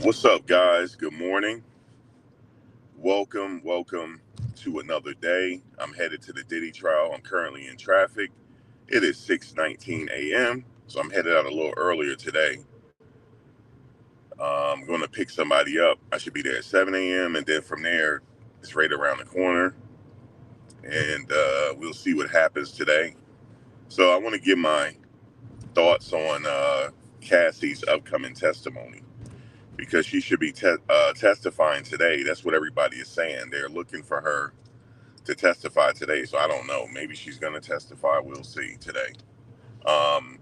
What's up, guys? Good morning. Welcome to another day. I'm headed to the Diddy trial. I'm currently in traffic. It is 6:19 a.m., so I'm headed out a little earlier today. I'm going to pick somebody up. I should be there at 7 a.m., and then from there, it's right around the corner, and we'll see what happens today. So I want to give my thoughts on Cassie's upcoming testimony, because she should be testifying today. That's what everybody is saying. They're looking for her to testify today. So I don't know. Maybe she's going to testify. We'll see today. Um,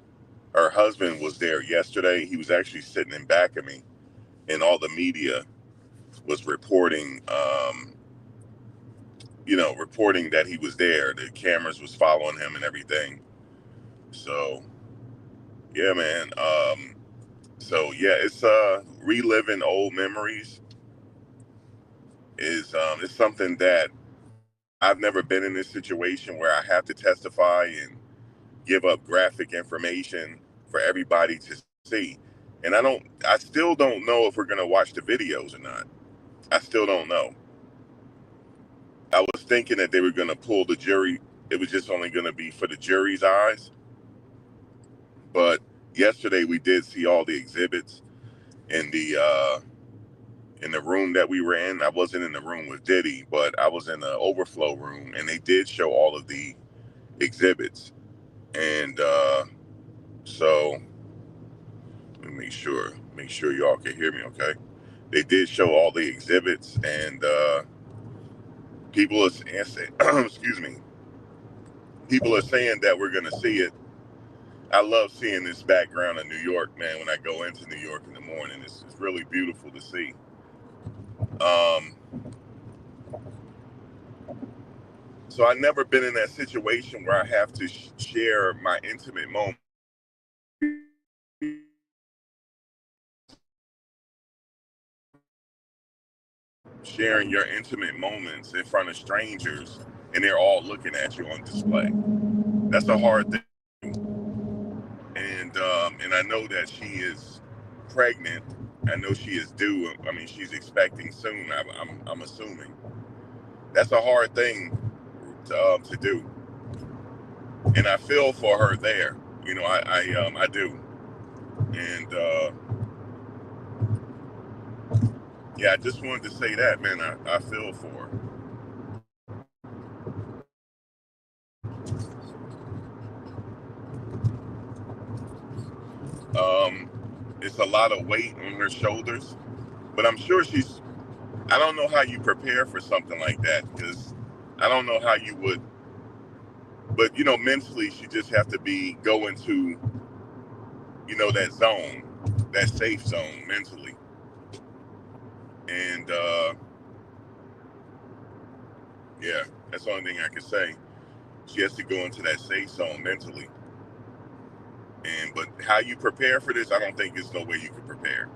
Her husband was there yesterday. He was actually sitting in back of me, and all the media was reporting, reporting that he was there. The cameras was following him and everything. So yeah, man. So yeah, it's reliving old memories is it's something that I've never been in this situation where I have to testify and give up graphic information for everybody to see. And I still don't know if we're going to watch the videos or not. I still don't know. I was thinking that they were going to pull the jury. It was just only going to be for the jury's eyes. But yesterday we did see all the exhibits in the room that we were in. I wasn't in the room with Diddy, but I was in the overflow room, and they did show all of the exhibits. And so let me make sure y'all can hear me okay. They did show all the exhibits, and people are saying, excuse me, people are saying that we're going to see it. I love seeing this background of New York, man. When I go into New York in the morning, it's really beautiful to see. Um, so I've never been in that situation where I have to share my intimate moment. Sharing your intimate moments in front of strangers, and they're all looking at you on display. That's a hard thing. And I know that she is pregnant. I know she is due. I mean, she's expecting soon. I'm assuming that's a hard thing to do, and I feel for her there. I do, and yeah, I just wanted to say that, man. I feel for her. It's a lot of weight on her shoulders, but I'm sure she's. I don't know how you prepare for something like that, because I don't know how you would. But mentally, she just have to go into that zone, that safe zone mentally, and yeah, that's the only thing I can say. She has to go into that safe zone mentally, but how you prepare for this, I don't think there's no way you can prepare.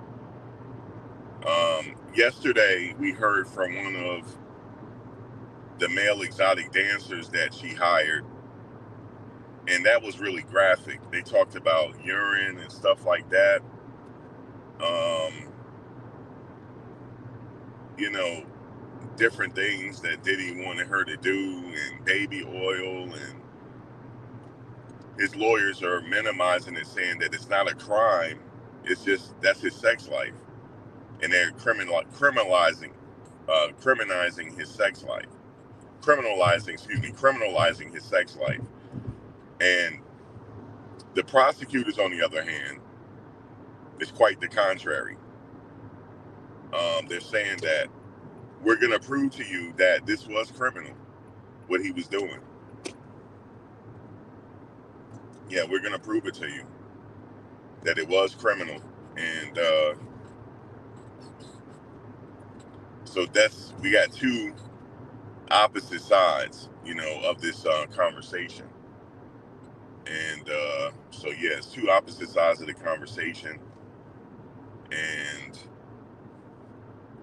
Yesterday, we heard from one of the male exotic dancers that she hired, and that was really graphic. They talked about urine and stuff like that. Um, you know, Different things that Diddy wanted her to do, and baby oil, and his lawyers are minimizing it, saying that it's not a crime. It's just that's his sex life, and they're criminalizing his sex life, criminalizing his sex life. And the prosecutors, on the other hand, is quite the contrary. They're saying that we're going to prove to you that this was criminal, what he was doing. Yeah, we're going to prove it to you that it was criminal. And so we got two opposite sides, of this conversation. And so, yeah, it's two opposite sides of the conversation. And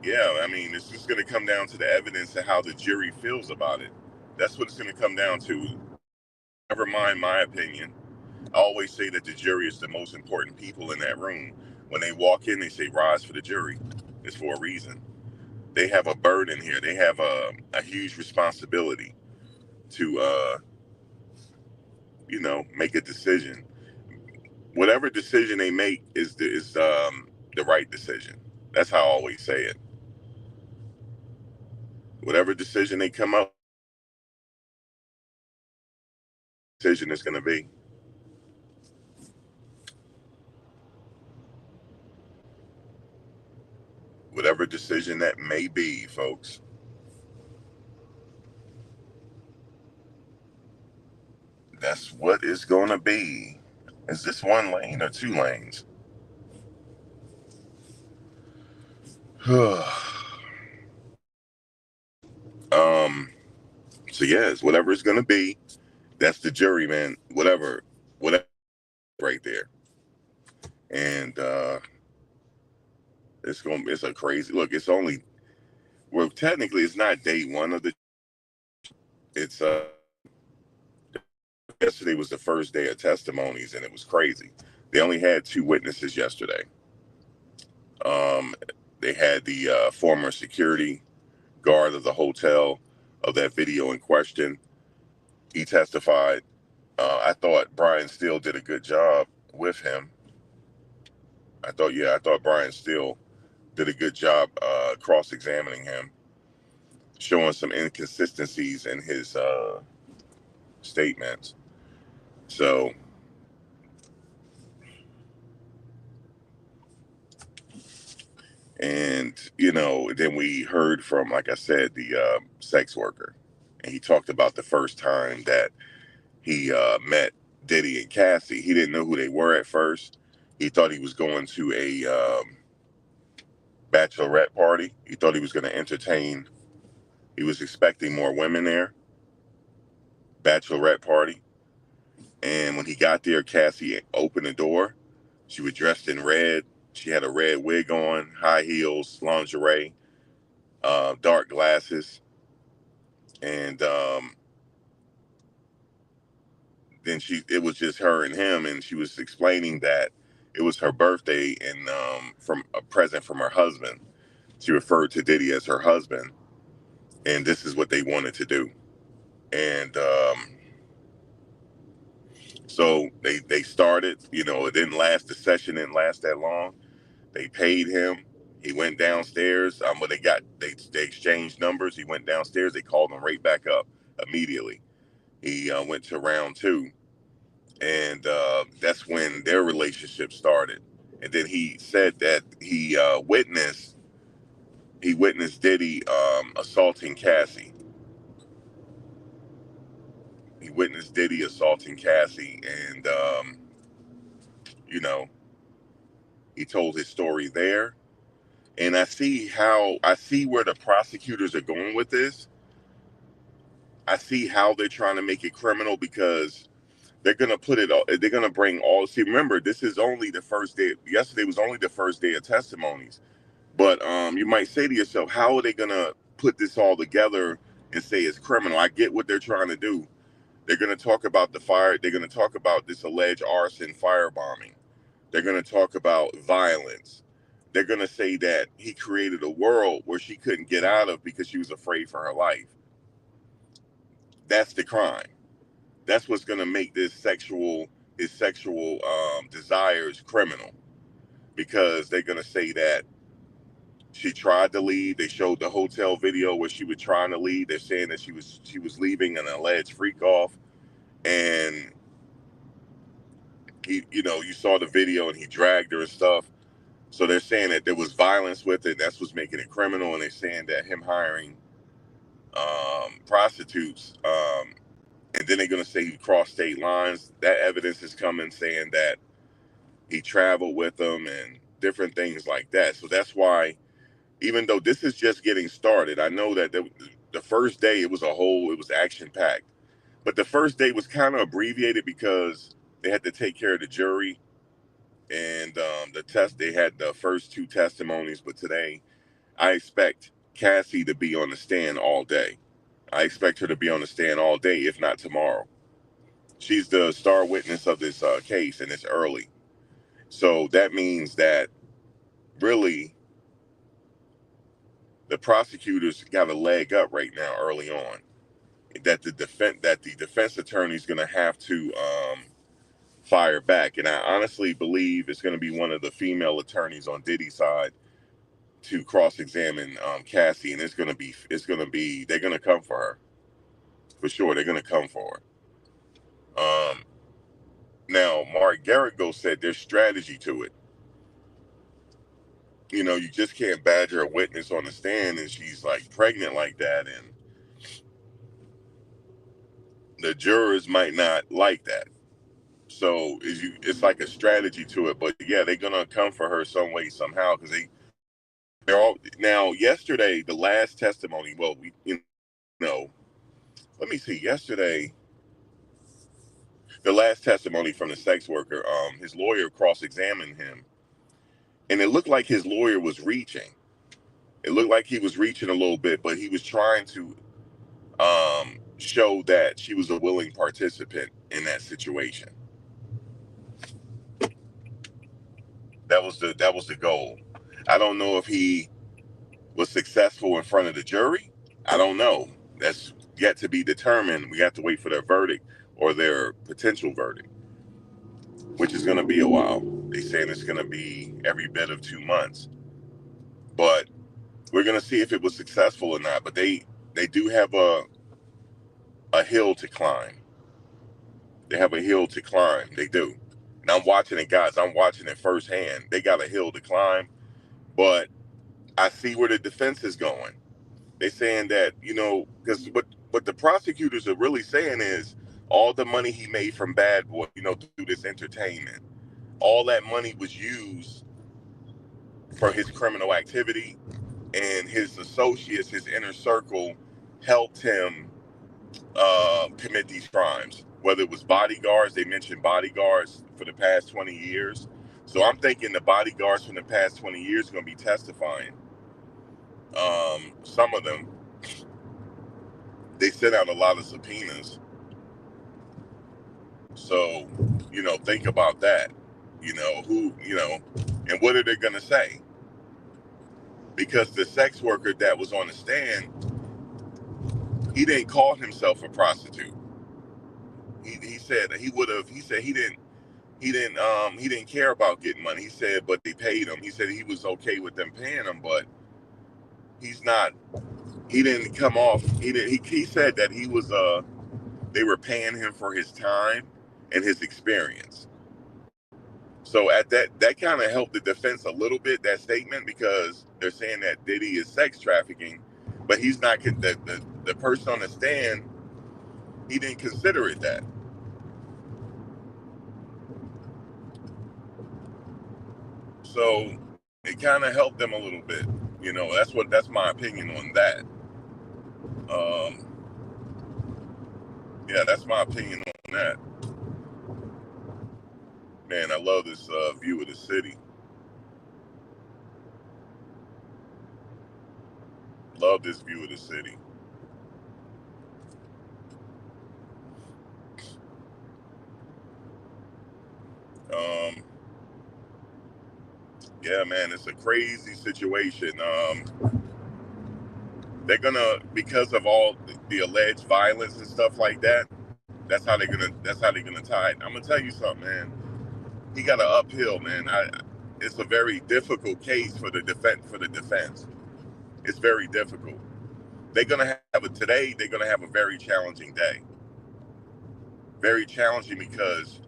yeah, I mean, it's just going to come down to the evidence and how the jury feels about it. That's what it's going to come down to. Never mind my opinion. I always say that the jury is the most important people in that room. When they walk in, they say rise for the jury. It's for a reason. They have a burden here. They have a huge responsibility to, make a decision. Whatever decision they make is the right decision. That's how I always say it. Whatever decision they come up, decision is going to be. Whatever decision that may be, folks. That's what it's going to be. Is this one lane or two lanes? um. So yes, whatever it's going to be, that's the jury, man. Whatever, right there. And it's a crazy look. It's only technically it's not day one of the. It's yesterday was the first day of testimonies, and it was crazy. They only had two witnesses yesterday. Um, they had the former security guard of the hotel of that video in question. He testified. I thought Brian Steele did a good job with him. I thought Brian Steele did a good job cross-examining him, showing some inconsistencies in his statements. So, and then we heard from, like I said, the sex worker, and he talked about the first time that he met Diddy and Cassie. He didn't know who they were at first. He thought he was going to a bachelorette party. He thought he was going to entertain. He was expecting more women there. Bachelorette party. And when he got there, Cassie opened the door. She was dressed in red. She had a red wig on, high heels, lingerie, dark glasses. And then it was just her and him. And she was explaining that it was her birthday and from a present from her husband. She referred to Diddy as her husband. And this is what they wanted to do. And so they started, it didn't last, the session didn't last that long. They paid him. He went downstairs. But they exchanged numbers. He went downstairs. They called him right back up immediately. He went to round two, and that's when their relationship started. And then he said that he witnessed Diddy assaulting Cassie. He witnessed Diddy assaulting Cassie, and you know he told his story there. And I see where the prosecutors are going with this. I see how they're trying to make it criminal because they're gonna put it all. They're gonna bring all. See, remember, this is only the first day. Yesterday was only the first day of testimonies. But you might say to yourself, how are they gonna put this all together and say it's criminal? I get what they're trying to do. They're gonna talk about the fire. They're gonna talk about this alleged arson, firebombing. They're gonna talk about violence. They're gonna say that he created a world where she couldn't get out of because she was afraid for her life. That's the crime. That's what's going to make his sexual desires criminal, because they're going to say that she tried to leave. They showed the hotel video where she was trying to leave. They're saying that she was leaving an alleged freak off, and you saw the video and he dragged her and stuff. So they're saying that there was violence with it. That's what's making it criminal. And they're saying that him hiring prostitutes, and then they're going to say he crossed state lines. That evidence is coming saying that he traveled with them and different things like that. So that's why, even though this is just getting started, I know that the first day it was action packed, but the first day was kind of abbreviated because they had to take care of the jury and they had the first two testimonies. But today I expect Cassie to be on the stand all day. I expect her to be on the stand all day, if not tomorrow. She's the star witness of this case, and it's early. So that means that really the prosecutors got a leg up right now early on. That the defense attorney is going to have to fire back, and I honestly believe it's going to be one of the female attorneys on Diddy's side to cross-examine Cassie, and it's going to be they're going to come for her for sure. They're going to come for her. Now, Mark Garrigo said there's strategy to it. You know, you just can't badger a witness on the stand, and she's like pregnant like that, and the jurors might not like that. So it's like a strategy to it. But yeah, they're gonna come for her some way somehow because they're all now. Yesterday, the last testimony. Well, know, let me see. Yesterday, the last testimony from the sex worker. His lawyer cross-examined him, and it looked like his lawyer was reaching. It looked like he was reaching a little bit, but he was trying to show that she was a willing participant in that situation. That was the goal. I don't know if he was successful in front of the jury. I don't know. That's yet to be determined. We have to wait for their verdict or their potential verdict, which is going to be a while. They saying it's going to be every bit of 2 months, but we're going to see if it was successful or not. But they do have a hill to climb. They have a hill to climb. They do. And I'm watching it, guys. I'm watching it firsthand. They got a hill to climb, but I see where the defense is going. They're saying that, you know, because what the prosecutors are really saying is all the money he made from Bad Boy, you know, through this entertainment, all that money was used for his criminal activity, and his associates, his inner circle, helped him commit these crimes. Whether it was bodyguards, they mentioned bodyguards for the past 20 years. So I'm thinking the bodyguards from the past 20 years are going to be testifying. Some of them, they sent out a lot of subpoenas. So, you know, think about that. You know, and what are they going to say? Because the sex worker that was on the stand, he didn't call himself a prostitute. He said that he didn't care about getting money. He said, but they paid him. He said he was okay with them paying him, but he didn't come off. He said that they were paying him for his time and his experience. So at that kind of helped the defense a little bit, that statement, because they're saying that Diddy is sex trafficking, but he's not, the person on the stand, he didn't consider it that. So it kind of helped them a little bit. You know, that's my opinion on that. Yeah, that's my opinion on that. Man, I love this view of the city. Love this view of the city. Yeah, man, it's a crazy situation. They're gonna, because of all the alleged violence and stuff like that, that's how they're gonna tie it. I'm gonna tell you something, man. He got an uphill, man. It's a very difficult case for the defense. It's very difficult. They're gonna have today. They're gonna have a very challenging day. Very challenging because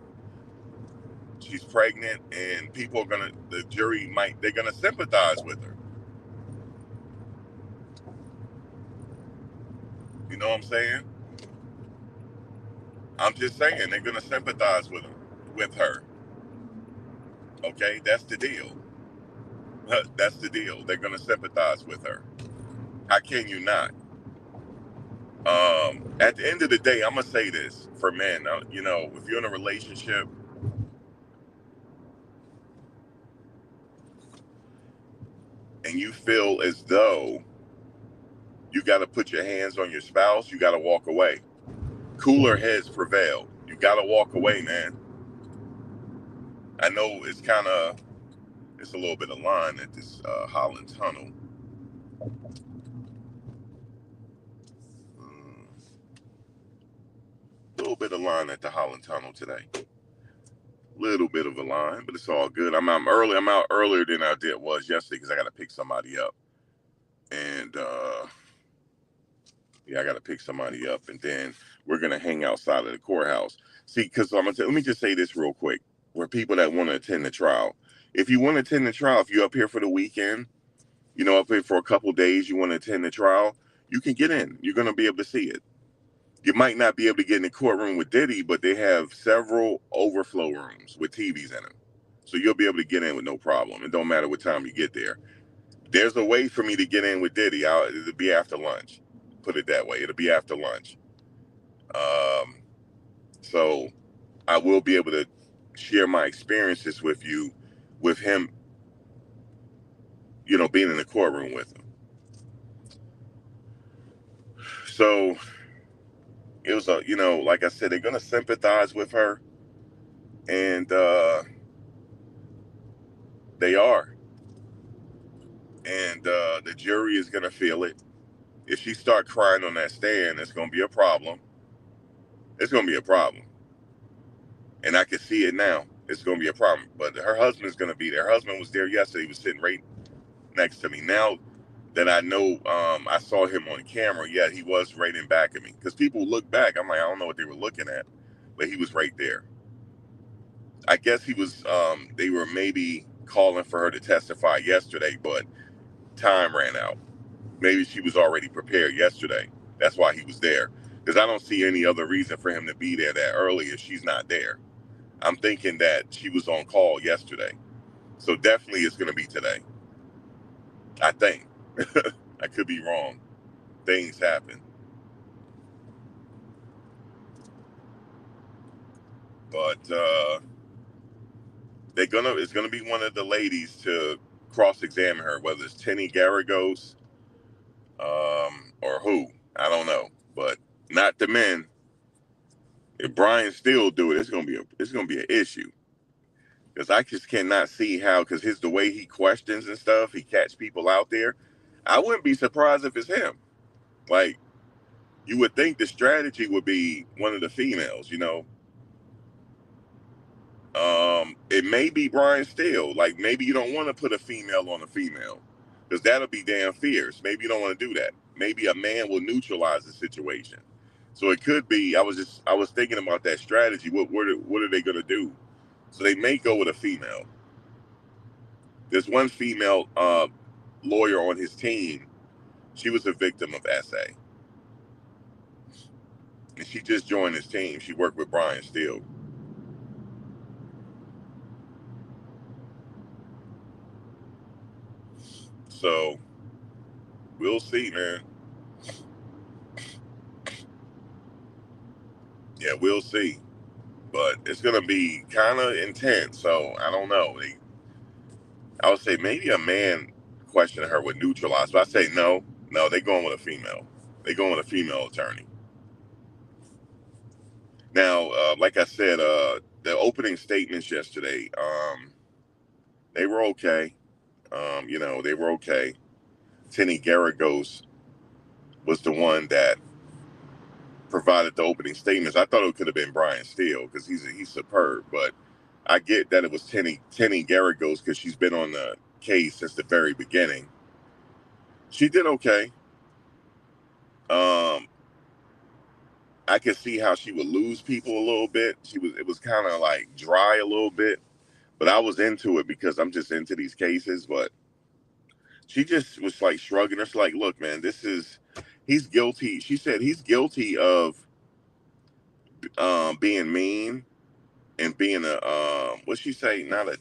she's pregnant, and the jury they're gonna sympathize with her. You know what I'm saying? I'm just saying they're gonna sympathize with her. Okay, that's the deal. That's the deal. They're gonna sympathize with her. How can you not? At the end of the day, I'm gonna say this for men. You know, if you're in a relationship and you feel as though you got to put your hands on your spouse, you got to walk away. Cooler heads prevail. You got to walk away, man. I know it's a little bit of line at this Holland Tunnel. A little bit of line at the Holland Tunnel today. Little bit of a line, but it's all good. I'm out early. I'm out earlier than I was yesterday because I got to pick somebody up, and yeah, I got to pick somebody up, and then we're gonna hang outside of the courthouse. See, because let me just say this real quick: for people that want to attend the trial, if you want to attend the trial, if you're up here for the weekend, up here for a couple days, you want to attend the trial, you can get in. You're gonna be able to see it. You might not be able to get in the courtroom with Diddy, but they have several overflow rooms with TVs in them. So you'll be able to get in with no problem. It don't matter what time you get there. There's a way for me to get in with Diddy. It'll be after lunch. Put it that way. It'll be after lunch. So I will be able to share my experiences with you, with him, being in the courtroom with him. So it was like I said, they're gonna sympathize with her, and they are, and the jury is gonna feel it. If she start crying on that stand, it's gonna be a problem. It's gonna be a problem, and I can see it now. It's gonna be a problem. But her husband's gonna be there. Her husband was there yesterday. He was sitting right next to me. Now that I know, I saw him on camera. Yeah, he was right in back of me. Because people look back. I'm like, I don't know what they were looking at, but he was right there. I guess he was. They were maybe calling for her to testify yesterday, but time ran out. Maybe she was already prepared yesterday. That's why he was there. Because I don't see any other reason for him to be there that early if she's not there. I'm thinking that she was on call yesterday. So definitely it's going to be today. I think. I could be wrong. Things happen. But it's gonna be one of the ladies to cross-examine her, whether it's Tenny Garagos, or who. I don't know. But not the men. If Brian still do it, it's gonna be an issue. Because I just cannot see how, because the way he questions and stuff, he catch people out there. I wouldn't be surprised if it's him. Like, you would think the strategy would be one of the females, It may be Brian Steele. Like, maybe you don't want to put a female on a female, because that'll be damn fierce. Maybe you don't want to do that. Maybe a man will neutralize the situation. So it could be. I was thinking about that strategy. What are they gonna do? So they may go with a female. There's one female lawyer on his team. She was a victim of SA, and she just joined his team. She worked with Brian Steele. So we'll see, man. Yeah, we'll see. But it's gonna be kind of intense. So I don't know. I would say maybe a man questioning her would neutralize, but I say no. They going with a female. They going with a female attorney. Now, like I said, the opening statements yesterday, they were okay. They were okay. Tenny Garagos was the one that provided the opening statements. I thought it could have been Brian Steele because he's superb, but I get that it was Tenny Garagos because she's been on the case since the very beginning. She did okay. Um, I could see how she would lose people a little bit. It was kind of like dry a little bit, but I was into it because I'm just into these cases. But she just was like shrugging. It's like, look, man, he's guilty. She said he's guilty of being mean and being what'd she say? Not a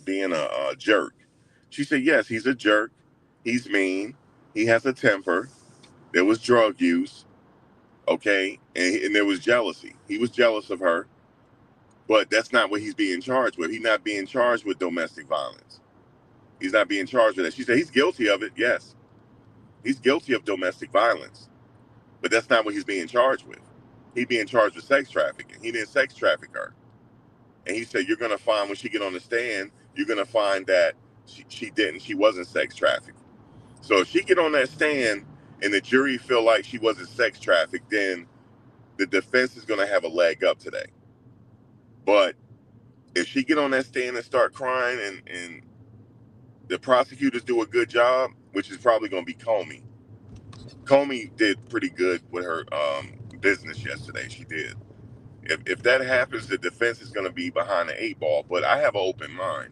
being a jerk. She said, yes, he's a jerk. He's mean. He has a temper. There was drug use. Okay. And there was jealousy. He was jealous of her, but that's not what he's being charged with. He's not being charged with domestic violence. He's not being charged with that. She said he's guilty of it. Yes. He's guilty of domestic violence, but that's not what he's being charged with. He's being charged with sex trafficking. He didn't sex traffic her. And he said, you're going to find when she get on the stand, you're going to find that she wasn't sex trafficked. So if she get on that stand and the jury feel like she wasn't sex trafficked, then the defense is going to have a leg up today. But if she get on that stand and start crying and the prosecutors do a good job, which is probably going to be Comey. Comey did pretty good with her business yesterday. She did. If that happens, the defense is going to be behind the eight ball. But I have an open mind.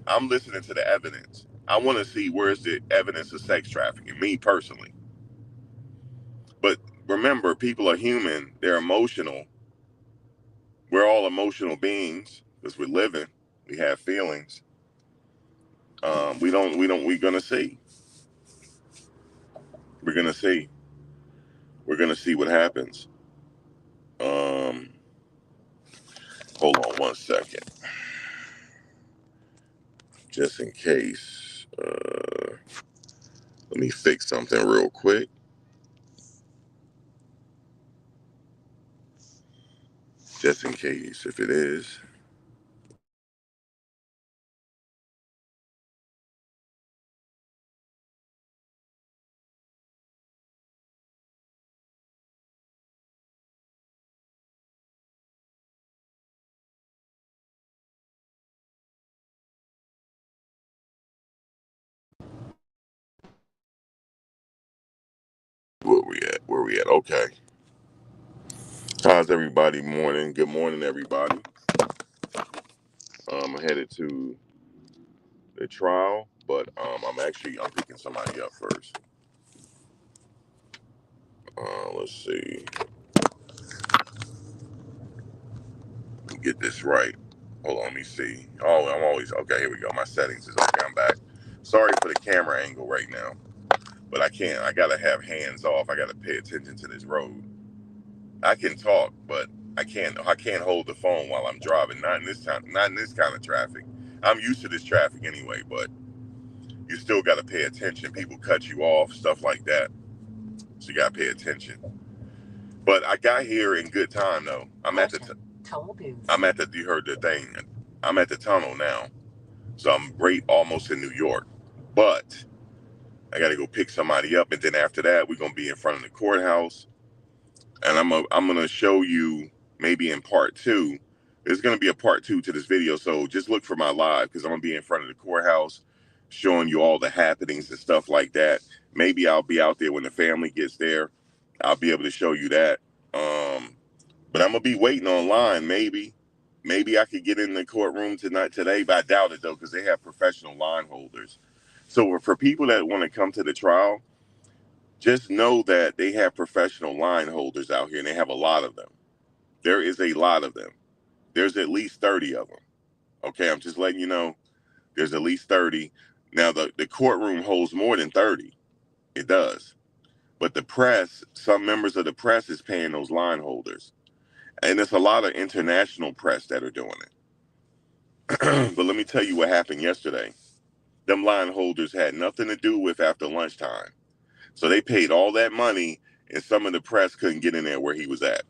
I'm listening to the evidence. I want to see where's the evidence of sex trafficking, me personally. But remember, people are human. They're emotional. We're all emotional beings because we're living. We have feelings. We're going to see. We're going to see. We're going to see what happens. Hold on one second. Just in case. Let me fix something real quick. Just in case, if it is. Where we at? Okay. How's everybody morning? Good morning, everybody. I'm headed to the trial, but I'm picking somebody up first. Let's see. Get this right. Hold on, let me see. Oh, I'm always okay. Here we go. My settings is okay. I'm back. Sorry for the camera angle right now, but I can't. I gotta have hands off. I gotta pay attention to this road. I can talk, but I can't. I can't hold the phone while I'm driving. Not in this time. Not in this kind of traffic. I'm used to this traffic anyway, but you still got to pay attention. People cut you off, stuff like that. So you got to pay attention. But I got here in good time though. I'm at the. You heard the thing. I'm at the tunnel now, so I'm right almost in New York. But I got to go pick somebody up, and then after that, we're gonna be in front of the courthouse, and I'm gonna show you maybe in part two. There's gonna be a part two to this video, so just look for my live because I'm gonna be in front of the courthouse, showing you all the happenings and stuff like that. Maybe I'll be out there when the family gets there. I'll be able to show you that. But I'm gonna be waiting online. Maybe I could get in the courtroom today, but I doubt it though because they have professional line holders. So for people that want to come to the trial, just know that they have professional line holders out here, and they have a lot of them. There is a lot of them. There's at least 30 of them. Okay, I'm just letting you know. There's at least 30. Now the courtroom holds more than 30. It does. But the press, some members of the press is paying those line holders. And it's a lot of international press that are doing it. But let me tell you what happened yesterday. Them line holders had nothing to do with after lunchtime. So they paid all that money, and some of the press couldn't get in there where he was at.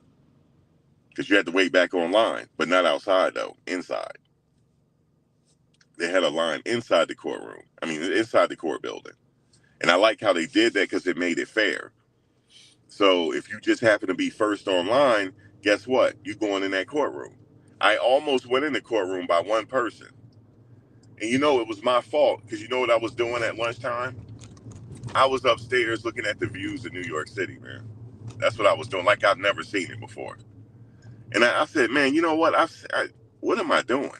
Because you had to wait back online, but not outside though, inside. They had a line inside the courtroom. I mean, inside the court building. And I like how they did that because it made it fair. So if you just happen to be first online, guess what? You going in that courtroom. I almost went in the courtroom by one person. And you know it was my fault because you know what I was doing at lunchtime? I was upstairs looking at the views of New York City, man. That's what I was doing, like I've never seen it before. And I said, man, you know what? What am I doing?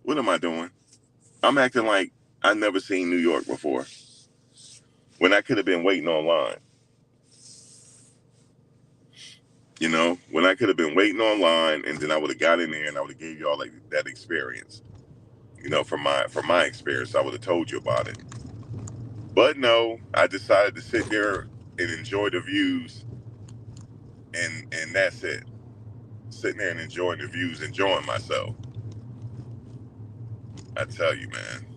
What am I doing? I'm acting like I never seen New York before when I could have been waiting online. You know, when I could have been waiting online, and then I would have got in there and I would have gave you all like that experience. You know, from my experience, I would have told you about it. But no, I decided to sit there and enjoy the views, and that's it. Sitting there and enjoying the views, enjoying myself. I tell you, man.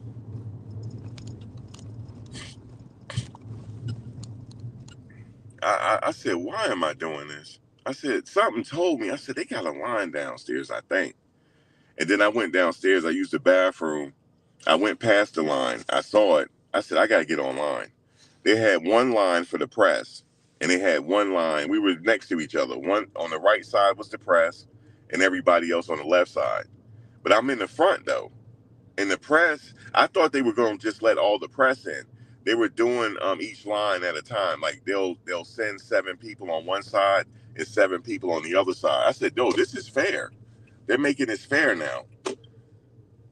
I said, why am I doing this? I said, something told me. I said, they got a line downstairs, I think. And then I went downstairs. I used the bathroom. I went past the line. I saw it. I said, I got to get online. They had one line for the press, and they had one line. We were next to each other. One on the right side was the press, and everybody else on the left side. But I'm in the front, though. In the press, I thought they were going to just let all the press in. They were doing each line at a time. Like they'll send 7 people on one side and 7 people on the other side. I said, no, this is fair. They're making this fair now.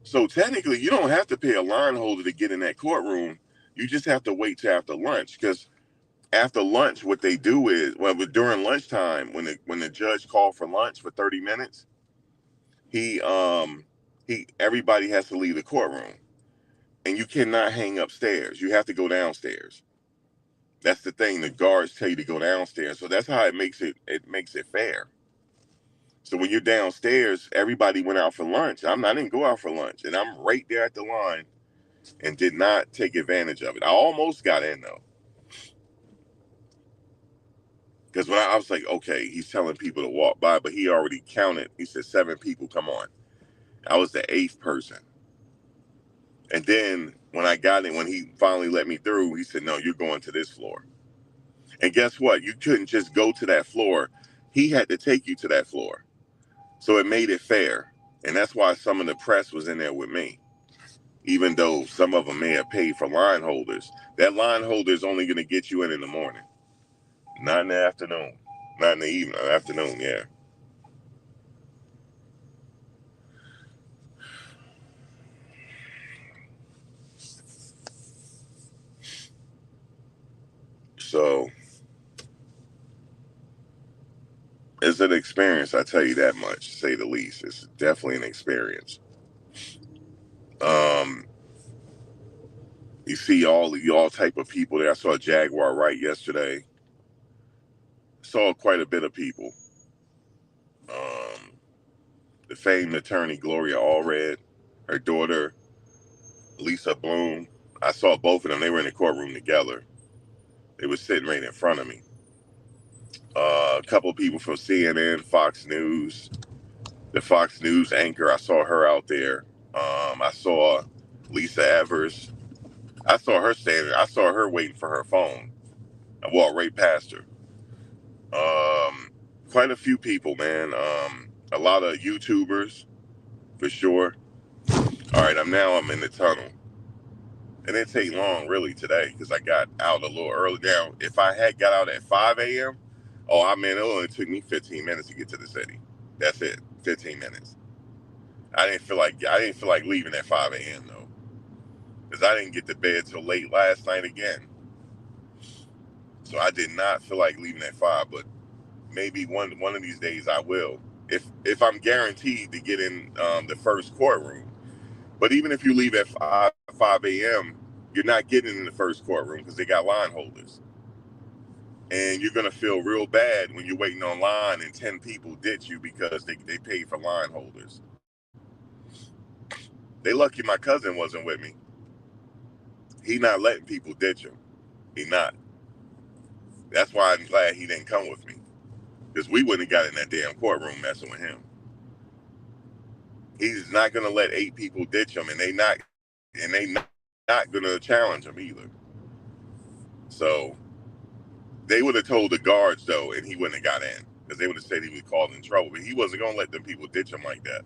So technically, you don't have to pay a line holder to get in that courtroom. You just have to wait till after lunch. Because after lunch, what they do is, well, during lunchtime, when the judge called for lunch for 30 minutes, he everybody has to leave the courtroom, and you cannot hang upstairs. You have to go downstairs. That's the thing. The guards tell you to go downstairs. So that's how it makes it fair. So when you're downstairs, everybody went out for lunch. I didn't go out for lunch, and I'm right there at the line and did not take advantage of it. I almost got in though, because when I was like, okay, he's telling people to walk by, but he already counted. He said 7 people. Come on, I was the 8th person. And then when I got in, when he finally let me through, he said, no, you're going to this floor. And guess what? You couldn't just go to that floor. He had to take you to that floor. So it made it fair. And that's why some of the press was in there with me. Even though some of them may have paid for line holders. That line holder is only going to get you in the morning. Not in the afternoon. Not in the evening. Afternoon, yeah. So it's an experience, I tell you that much, to say the least. It's definitely an experience. You see all type of people there. I saw a Jaguar right yesterday. Saw quite a bit of people. The famed attorney Gloria Allred, her daughter Lisa Bloom. I saw both of them. They were in the courtroom together. They were sitting right in front of me. A couple of people from CNN, Fox News, the Fox News anchor. I saw her out there. I saw Lisa Evers. I saw her standing. I saw her waiting for her phone. I walked right past her. Quite a few people, man. A lot of YouTubers, for sure. All right, I'm in the tunnel. It didn't take long, really, today, because I got out a little early. Now, if I had got out at 5 a.m., it only took me 15 minutes to get to the city. That's it, 15 minutes. I didn't feel like leaving at 5 a.m. though, because I didn't get to bed till late last night again. So I did not feel like leaving at 5, but maybe one of these days I will, if I'm guaranteed to get in the first courtroom. But even if you leave at 5 a.m., you're not getting in the first courtroom because they got line holders. And you're going to feel real bad when you're waiting on line and 10 people ditch you because they paid for line holders. They lucky my cousin wasn't with me. He not letting people ditch him. He not. That's why I'm glad he didn't come with me, because we wouldn't have got in that damn courtroom messing with him. He's not going to let 8 people ditch him, and they not going to challenge him either. So they would have told the guards though, and he wouldn't have got in, because they would have said he was causing trouble. But he wasn't going to let them people ditch him like that.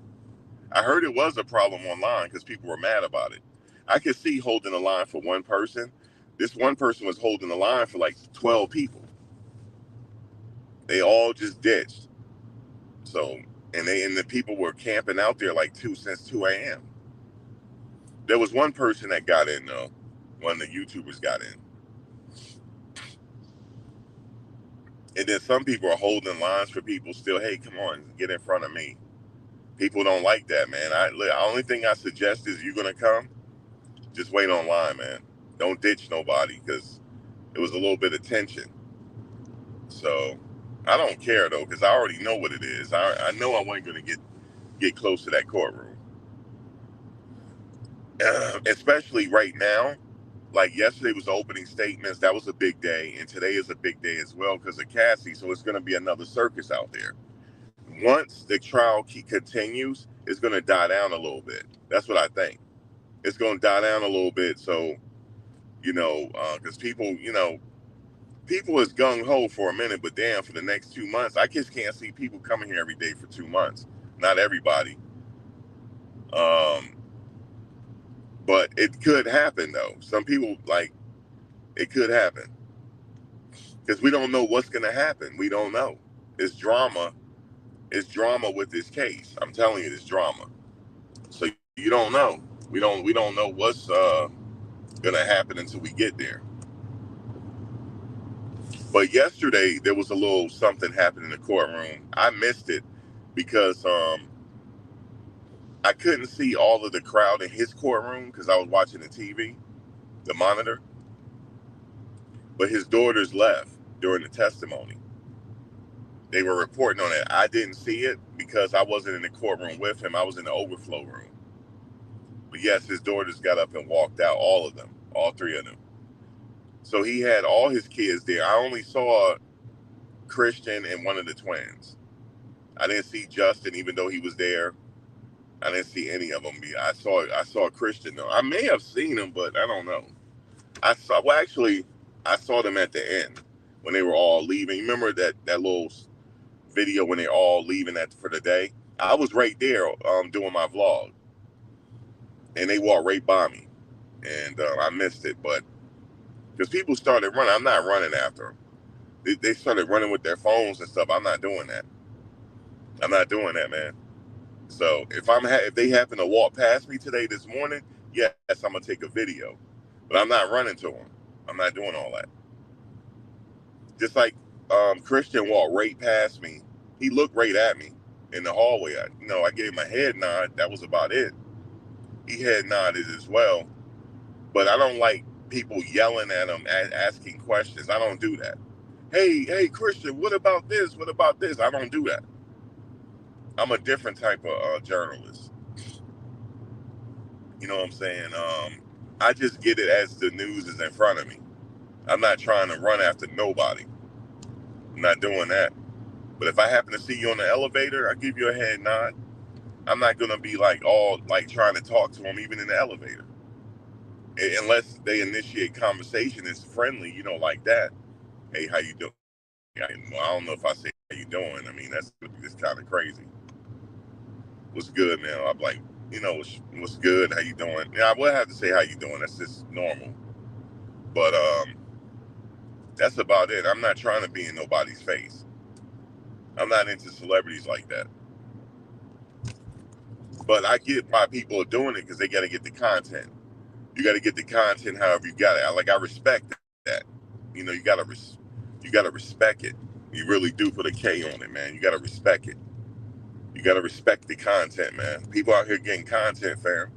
I heard it was a problem online because people were mad about it. I could see holding the line for one person. This one person was holding the line for like 12 people. They all just ditched. So, and the people were camping out there since 2 a.m. There was one person that got in though. One of the YouTubers got in. And then some people are holding lines for people still. Hey, come on, get in front of me. People don't like that, man. The only thing I suggest is, you're gonna come, just wait online, man. Don't ditch nobody, because it was a little bit of tension. So I don't care though, because I already know what it is. I know I wasn't gonna get close to that courtroom, especially right now. like yesterday was the opening statements. That was a big day, and today is a big day as well because of Cassie. So it's going to be another circus out there. Once the trial continues, it's going to die down a little bit. That's what I think. It's going to die down a little bit. So, because people is gung ho for a minute, but damn, for the next 2 months, I just can't see people coming here every day for 2 months. Not everybody. But it could happen though. Some people it could happen because we don't know what's going to happen. We don't know. It's drama. It's drama with this case. I'm telling you, it's drama. So you don't know. We don't know what's gonna happen until we get there. But yesterday there was a little something happened in the courtroom. I missed it because I couldn't see all of the crowd in his courtroom because I was watching the TV, the monitor. But his daughters left during the testimony. They were reporting on it. I didn't see it because I wasn't in the courtroom with him. I was in the overflow room. But yes, his daughters got up and walked out, all of them, all three of them. So he had all his kids there. I only saw Christian and one of the twins. I didn't see Justin, even though he was there. I didn't see any of them. I saw Christian though. I may have seen him, but I don't know. I saw them at the end when they were all leaving. You remember that little video when they're all leaving for the day? I was right there doing my vlog, and they walked right by me, and I missed it. But because people started running, I'm not running after them. They started running with their phones and stuff. I'm not doing that. I'm not doing that, man. So if they happen to walk past me today this morning, yes, I'm gonna take a video, but I'm not running to them. I'm not doing all that. Just like Christian walked right past me. He looked right at me in the hallway. I gave him a head nod. That was about it. He head nodded as well. But I don't like people yelling at him, asking questions. I don't do that. Hey, Christian, what about this? What about this? I don't do that. I'm a different type of journalist. You know what I'm saying? I just get it as the news is in front of me. I'm not trying to run after nobody. I'm not doing that. But if I happen to see you on the elevator, I give you a head nod. I'm not gonna be trying to talk to them even in the elevator, unless they initiate conversation. It's friendly, like that. Hey, how you doing? I don't know if I say how you doing. I mean, that's kind of crazy. What's good, man? I'm like, what's good? How you doing? Yeah, I would have to say how you doing. That's just normal. But that's about it. I'm not trying to be in nobody's face. I'm not into celebrities like that. But I get why people are doing it because they got to get the content. You got to get the content however you got it. I respect that. You gotta respect it. You really do put a K on it, man. You gotta respect it. You gotta respect the content, man. People out here getting content, fam.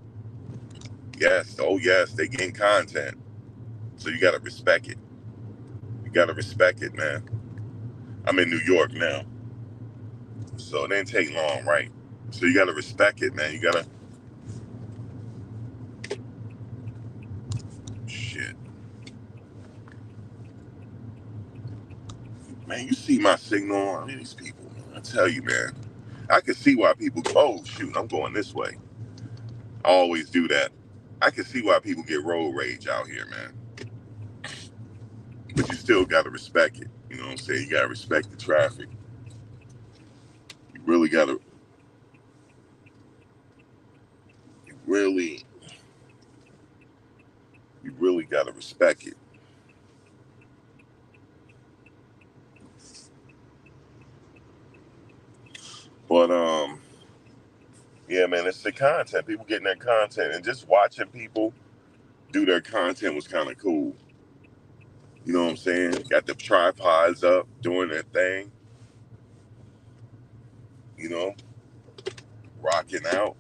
Yes, oh yes, they getting content. So you gotta respect it. You gotta respect it, man. I'm in New York now, so it didn't take long, right? So you gotta respect it, man. You gotta. Shit, man. You see my signal? I mean, these people, man. I tell you, man. I can see why people. Oh shoot, I'm going this way. I always do that. I can see why people get road rage out here, man. But you still gotta respect it. You know what I'm saying? You gotta respect the traffic. You really gotta. You really. You really gotta respect it. But yeah, man, it's the content. People getting that content and just watching people do their content was kind of cool. You know what I'm saying? Got the tripods up, doing their thing. You know, rocking out.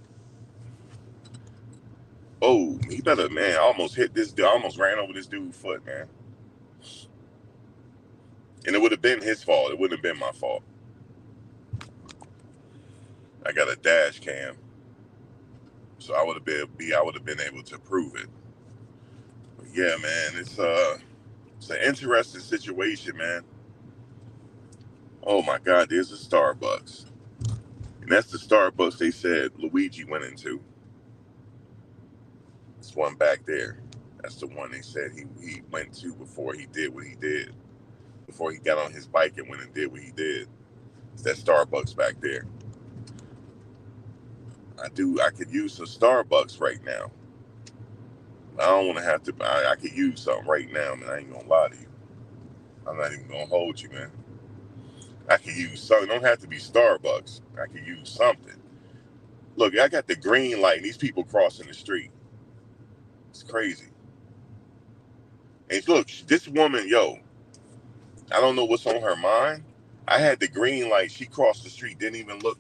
Oh, he better, man. I almost hit this dude. I almost ran over this dude's foot, man. And it would have been his fault. It wouldn't have been my fault. I got a dash cam, so I would have been able to prove it. Yeah, man, it's an interesting situation, man. Oh my God, there's a Starbucks, and that's the Starbucks they said Luigi went into. This one back there. That's the one they said he went to before he did what he did. Before he got on his bike and went and did what he did. It's that Starbucks back there. I could use some Starbucks right now. I don't want to have to. I could use something right now, man. I ain't gonna lie to you. I'm not even gonna hold you, man. I could use something. It don't have to be Starbucks. I could use something. Look, I got the green light. And these people crossing the street. It's crazy. And look, this woman, yo, I don't know what's on her mind. I had the green light. She crossed the street, didn't even look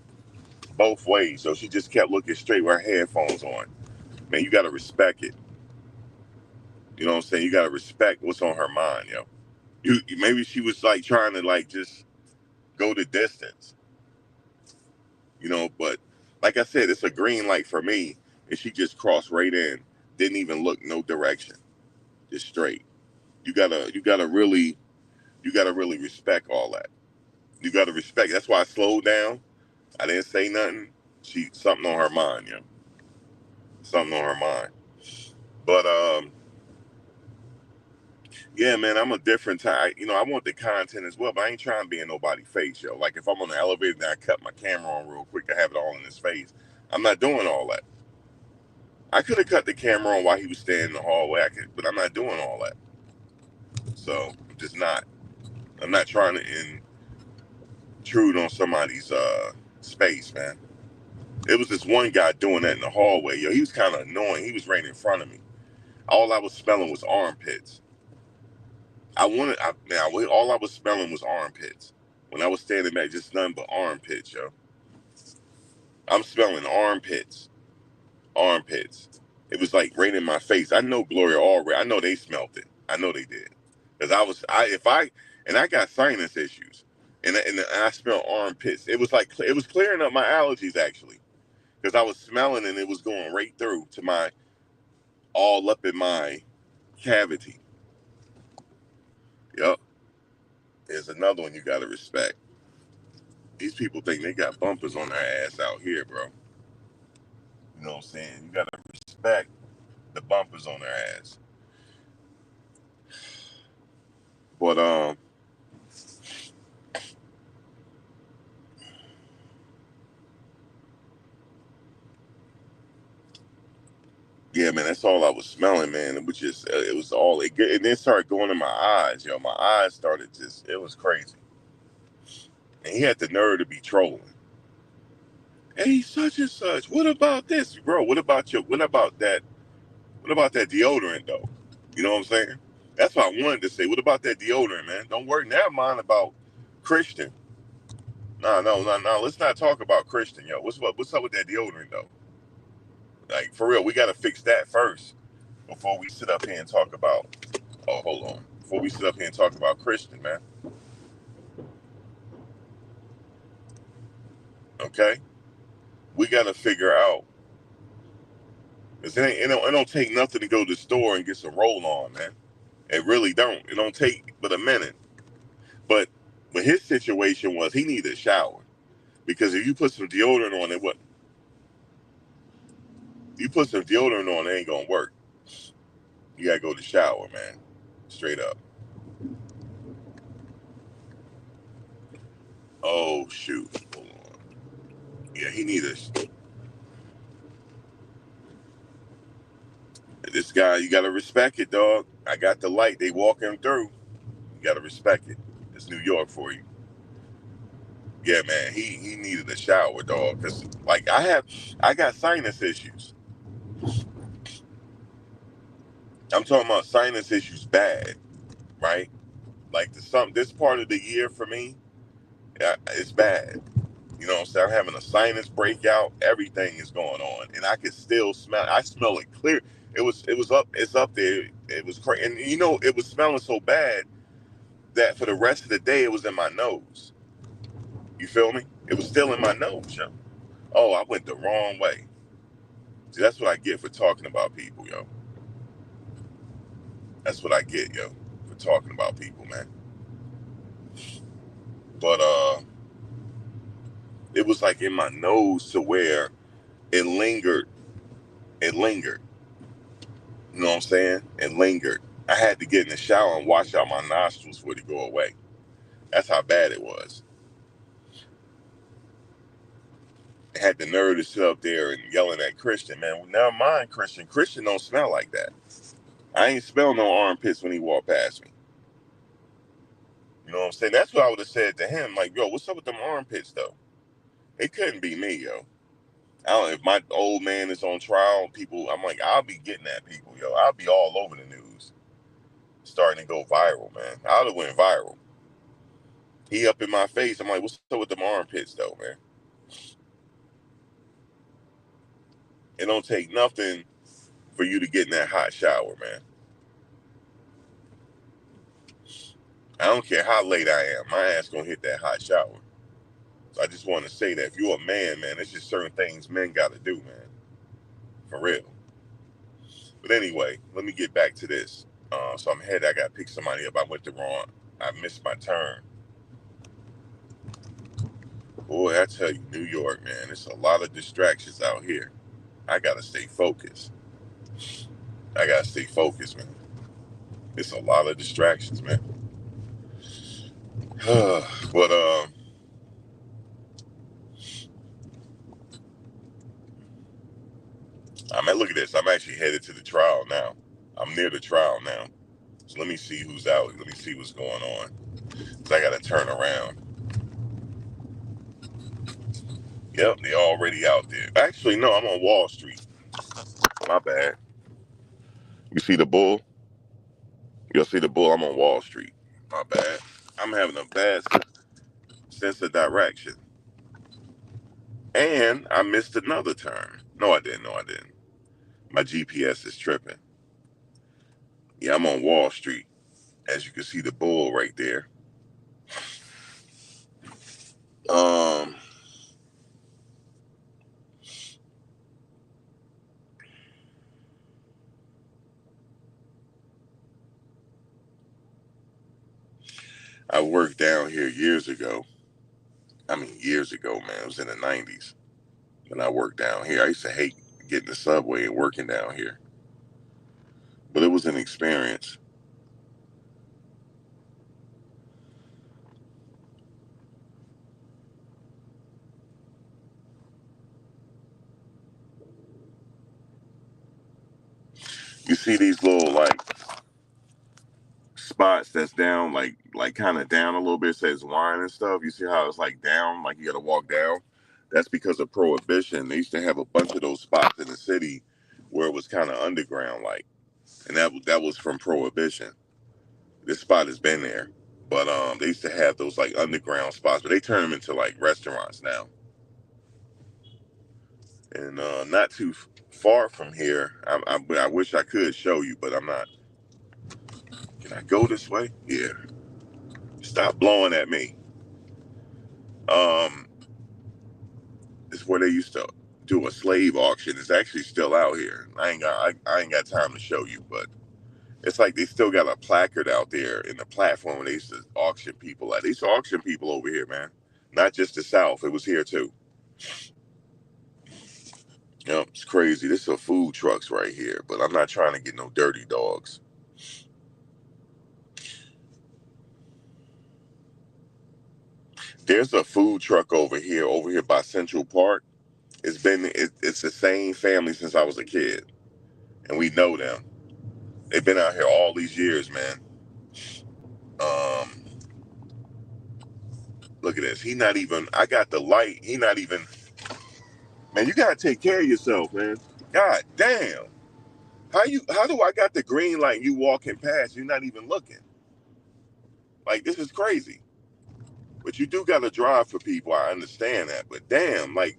both ways. So she just kept looking straight with her headphones on. Man, you got to respect it. You know what I'm saying? You got to respect what's on her mind, yo. Maybe she was like trying to like just go the distance, you know, but like I said, it's a green light for me. And she just crossed right in. Didn't even look no direction. Just straight. You gotta really respect all that. You gotta respect. That's why I slowed down. I didn't say nothing. Something on her mind, yo. Something on her mind. But yeah, man, I'm a different type. You know, I want the content as well, but I ain't trying to be in nobody's face, yo. Like if I'm on the elevator and I cut my camera on real quick to have it all in his face, I'm not doing all that. I could have cut the camera on while he was standing in the hallway, but I'm not doing all that. So I'm just not. I'm not trying to intrude on somebody's space, man. It was this one guy doing that in the hallway, yo. He was kind of annoying. He was right in front of me. All I was smelling was armpits. All I was smelling was armpits. When I was standing back, just nothing but armpits, yo. I'm smelling armpits. Armpits. It was like right in my face. I know Gloria already. I know they smelt it. I know they did. Because I got sinus issues. And I smell armpits. It was like, it was clearing up my allergies actually. Because I was smelling and it was going right through to all up in my cavity. Yup. There's another one you got to respect. These people think they got bumpers on their ass out here, bro. You know what I'm saying? You got to respect the bumpers on their ass. But yeah, man, that's all I was smelling, man. It was just, it was all, it then started going in my eyes, yo. My eyes started just, it was crazy. And he had the nerve to be trolling. Hey, such and such, what about this? Bro, what about that? What about that deodorant, though? You know what I'm saying? That's what I wanted to say. What about that deodorant, man? Don't worry, never mind about Christian. No. Let's not talk about Christian, yo. What's up with that deodorant, though? Like, for real, we got to fix that first before we sit up here and talk about, oh, hold on. Before we sit up here and talk about Christian, man. Okay? We got to figure out, because it don't take nothing to go to the store and get some roll on, man. It really don't. It don't take but a minute. But his situation was he needed a shower. Because if you put some deodorant on it, you put some deodorant on, it ain't gonna work. You gotta go to the shower, man. Straight up. Oh shoot. Hold on. Yeah, he needed this guy, you gotta respect it, dog. I got the light. They walk him through. You gotta respect it. It's New York for you. Yeah, man. He needed a shower, dog. Cause like I got sinus issues. I'm talking about sinus issues bad, right? Like this part of the year for me, it's bad. You know what I'm saying? I'm having a sinus breakout. Everything is going on, and I could still smell. I smell it clear. It's up there. It was crazy, and you know, it was smelling so bad that for the rest of the day, it was in my nose. You feel me? It was still in my nose, yo. Oh, I went the wrong way. See, that's what I get for talking about people, yo. That's what I get, yo, for talking about people, man. But it was like in my nose to where it lingered. It lingered. You know what I'm saying? It lingered. I had to get in the shower and wash out my nostrils for it to go away. That's how bad it was. I had the nerve to sit up there and yelling at Christian, man. Never mind, Christian. Christian don't smell like that. I ain't smell no armpits when he walked past me. You know what I'm saying? That's what I would have said to him. Like, yo, what's up with them armpits, though? It couldn't be me, yo. I don't. If my old man is on trial, people, I'm like, I'll be getting at people, yo. I'll be all over the news, starting to go viral, man. I would have went viral. He up in my face. I'm like, what's up with them armpits, though, man? It don't take nothing for you to get in that hot shower, man. I don't care how late I am. My ass gonna hit that hot shower. So I just want to say that if you're a man, man, it's just certain things men got to do, man. For real. But anyway, let me get back to this. So I'm headed. I got to pick somebody up. I missed my turn. Boy, I tell you, New York, man, it's a lot of distractions out here. I got to stay focused. Man. It's a lot of distractions, man. But look at this. I'm actually headed to the trial now. I'm near the trial now. So let me see who's out. Let me see what's going on. Because I got to turn around. Yep, they're already out there. Actually, no, I'm on Wall Street. My bad. You see the bull? You'll see the bull. I'm on Wall Street. My bad. I'm having a bad sense of direction. And I missed another turn. No, I didn't. My GPS is tripping. Yeah, I'm on Wall Street. As you can see the bull right there. I worked down here years ago. Years ago, man. It was in the 90s when I worked down here. I used to hate getting the subway and working down here. But it was an experience. You see these little like spots that's down, like kind of down a little bit, says wine and stuff. You see how it's like down, like you got to walk down. That's because of prohibition. They used to have a bunch of those spots in the city where it was kind of underground, like, and that was from prohibition. This spot has been there, but they used to have those like underground spots, but they turn them into like restaurants now. And not too far from here, I wish I could show you, but I'm not. Can I go this way? Yeah. Stop blowing at me. It's where they used to do a slave auction. It's actually still out here. I ain't got time to show you, but it's like they still got a placard out there in the platform where they used to auction people. They used to auction people over here, man. Not just the South. It was here too. Yep, it's crazy. This is food trucks right here, but I'm not trying to get no dirty dogs. There's a food truck over here by Central Park. It's the same family since I was a kid, and we know them. They've been out here all these years, man. Um, Look at this. He not even. I got the light. He not even. Man, you gotta take care of yourself, man. God damn. How do I got the green light and you walking past? You're not even looking. Like, this is crazy. But you do gotta drive for people. I understand that. But damn, like,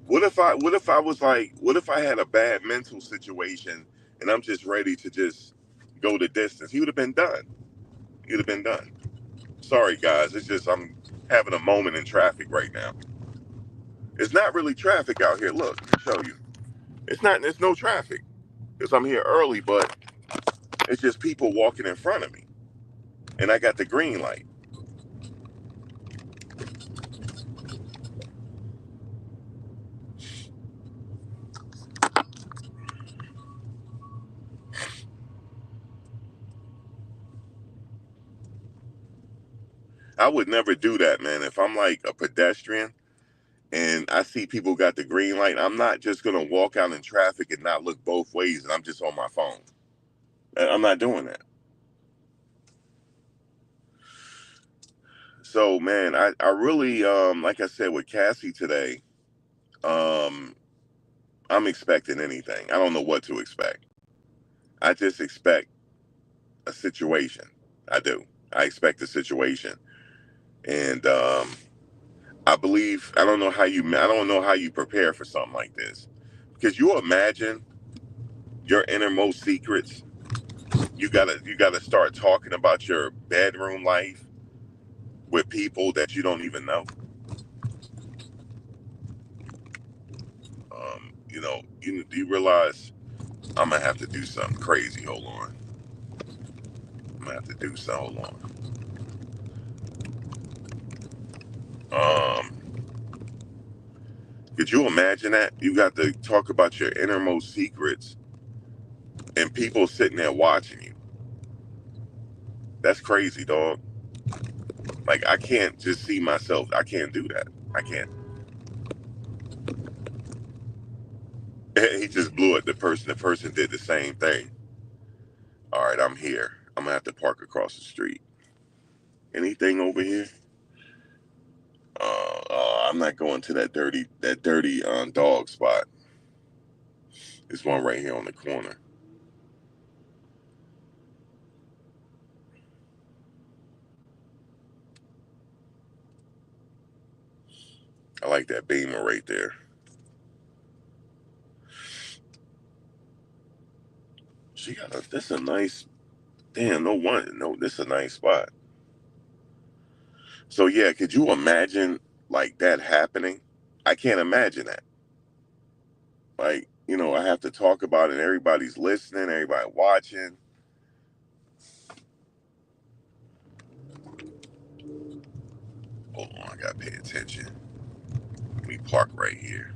what if I had a bad mental situation and I'm just ready to just go the distance? He would have been done. He would have been done. Sorry guys, it's just I'm having a moment in traffic right now. It's not really traffic out here. Look, let me show you. There's no traffic because I'm here early, but It's just people walking in front of me, and I got the green light. I would never do that, man. If I'm like a pedestrian and I see people got the green light, I'm not just gonna walk out in traffic and not look both ways and I'm just on my phone. I'm not doing that. So man, I really like I said with Cassie today, um, I'm expecting anything. I don't know what to expect. I just expect a situation. I do. I expect a situation. And I believe I don't know how you prepare for something like this. Because you imagine your innermost secrets. You gotta start talking about your bedroom life with people that you don't even know. You realize I'm gonna have to do something crazy. Hold on. I'm gonna have to do something. Hold on. Could you imagine that? You got to talk about your innermost secrets and people sitting there watching you. That's crazy, dog. Like I can't just see myself. I can't do that. I can't. He just blew it. The person did the same thing. All right, I'm here. I'm gonna have to park across the street. Anything over here? I'm not going to that dirty dog spot. There's one right here on the corner. I like that Beamer right there. This a nice, damn, no one, no, this a nice spot. So yeah, could you imagine like that happening? I can't imagine that. Like, I have to talk about it, and everybody's listening, everybody watching. Hold on, I gotta pay attention. Let me park right here.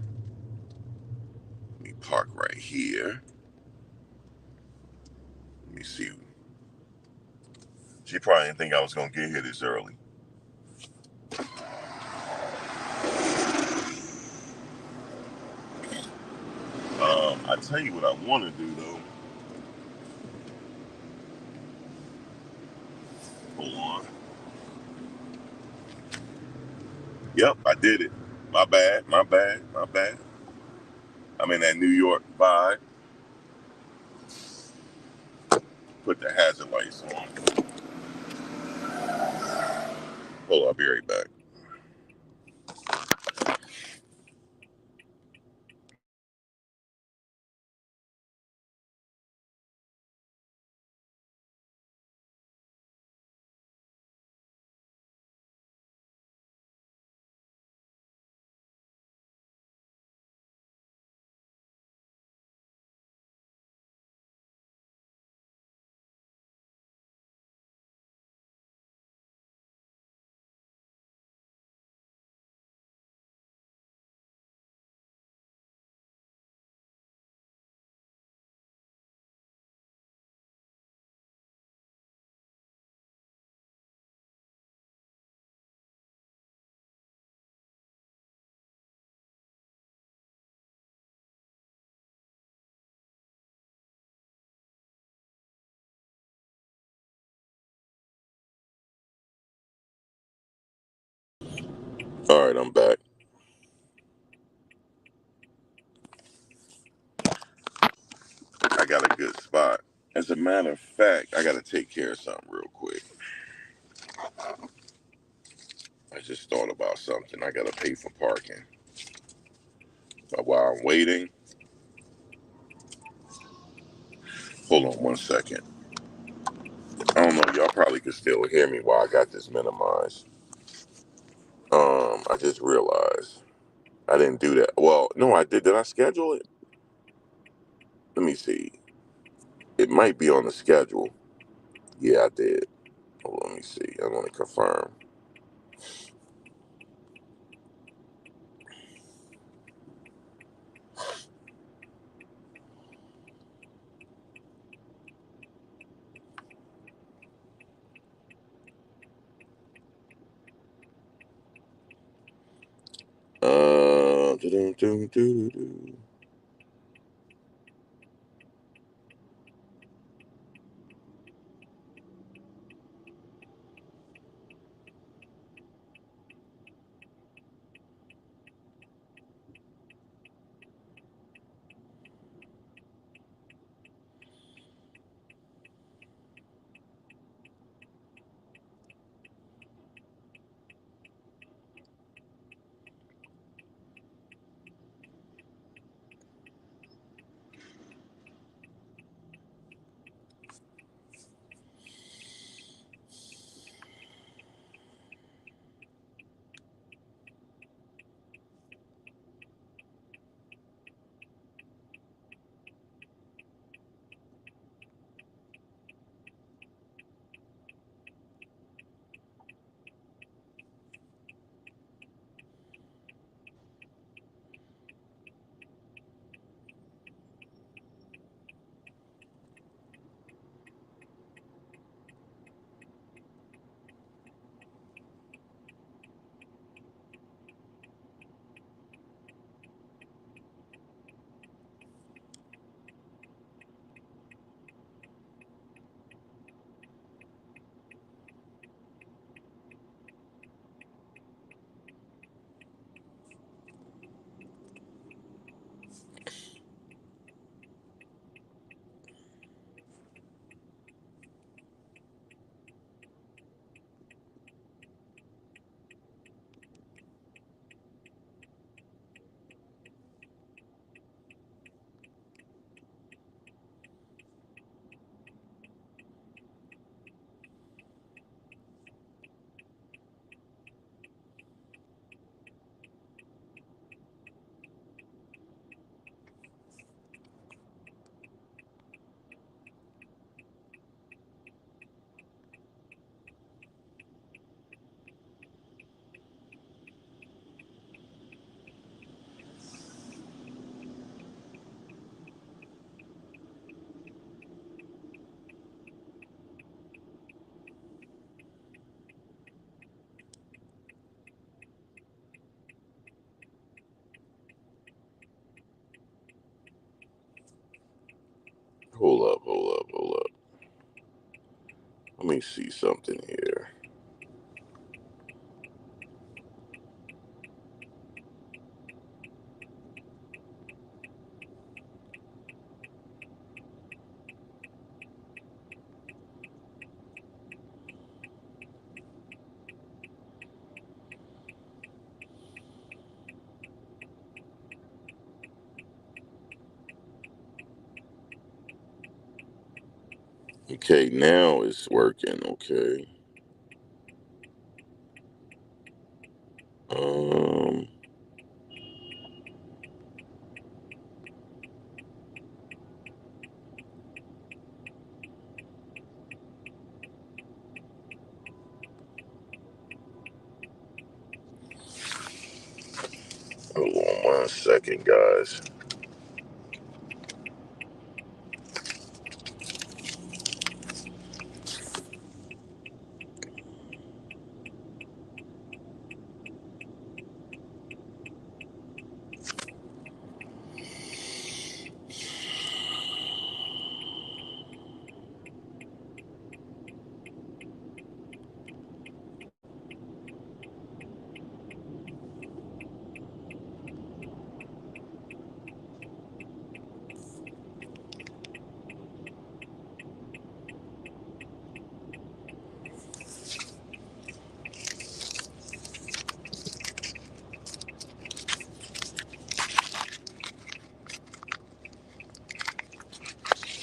Let me park right here. Let me see. She probably didn't think I was gonna get here this early. I tell you what I want to do though. Hold on. Yep, I did it. My bad. My bad. My bad. I'm in that New York vibe. Put the hazard lights on. Hold on, I'll be right back. All right, I'm back. I got a good spot. As a matter of fact, I got to take care of something real quick. I just thought about something. I got to pay for parking. But while I'm waiting, hold on one second. I don't know. Y'all probably could still hear me while I got this minimized. I just realized I didn't do that. Well, no, I did. Did I schedule it? Let me see. It might be on the schedule. Yeah, I did. Hold on, let me see. I want to confirm. Doo-doo-doo-doo-doo. Hold up. Let me see something here. Okay, now it's working. Okay. Um, Hold on 1 second, guys.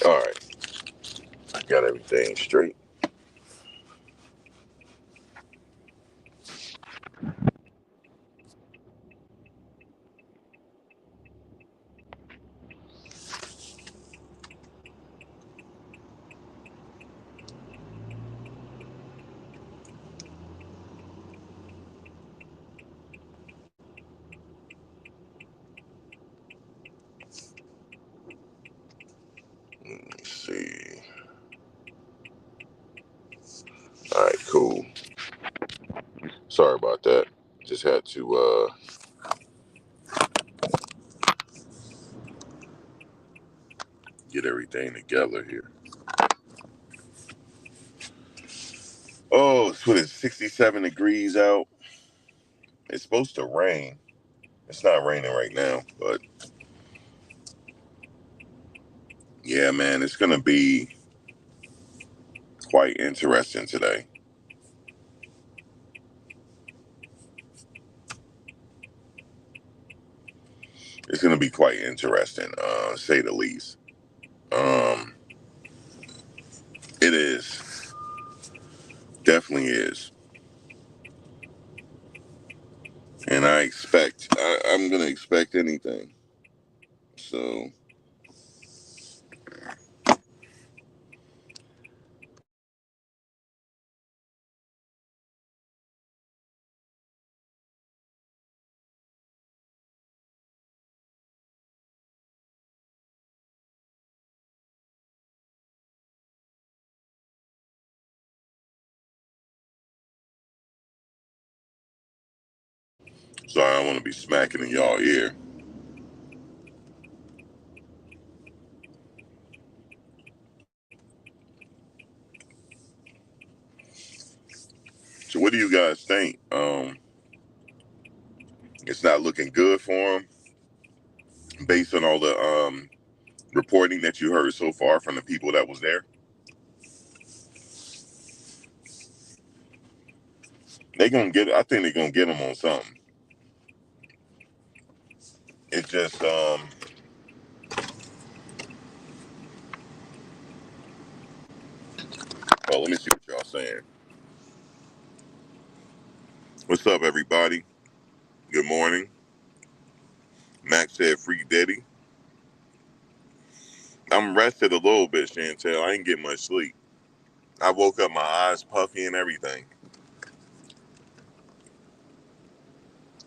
All right, I got everything straight. Let's see. All right, cool. Sorry about that. Just had to get everything together here. Oh, it's what is 67 degrees out. It's supposed to rain. It's not raining right now, but yeah, man, it's gonna be quite interesting today. It's gonna be quite interesting, say the least. Um, it is, definitely is, and I'm gonna expect anything. So I don't want to be smacking in y'all ear. So what do you guys think? It's not looking good for them based on all the reporting that you heard so far from the people that was there. They gonna get. I think they're gonna get them on something. It just well, let me see what y'all saying. What's up, everybody? Good morning. Max said free Diddy. I'm rested a little bit, Chantel. I ain't get much sleep. I woke up, my eyes puffy and everything.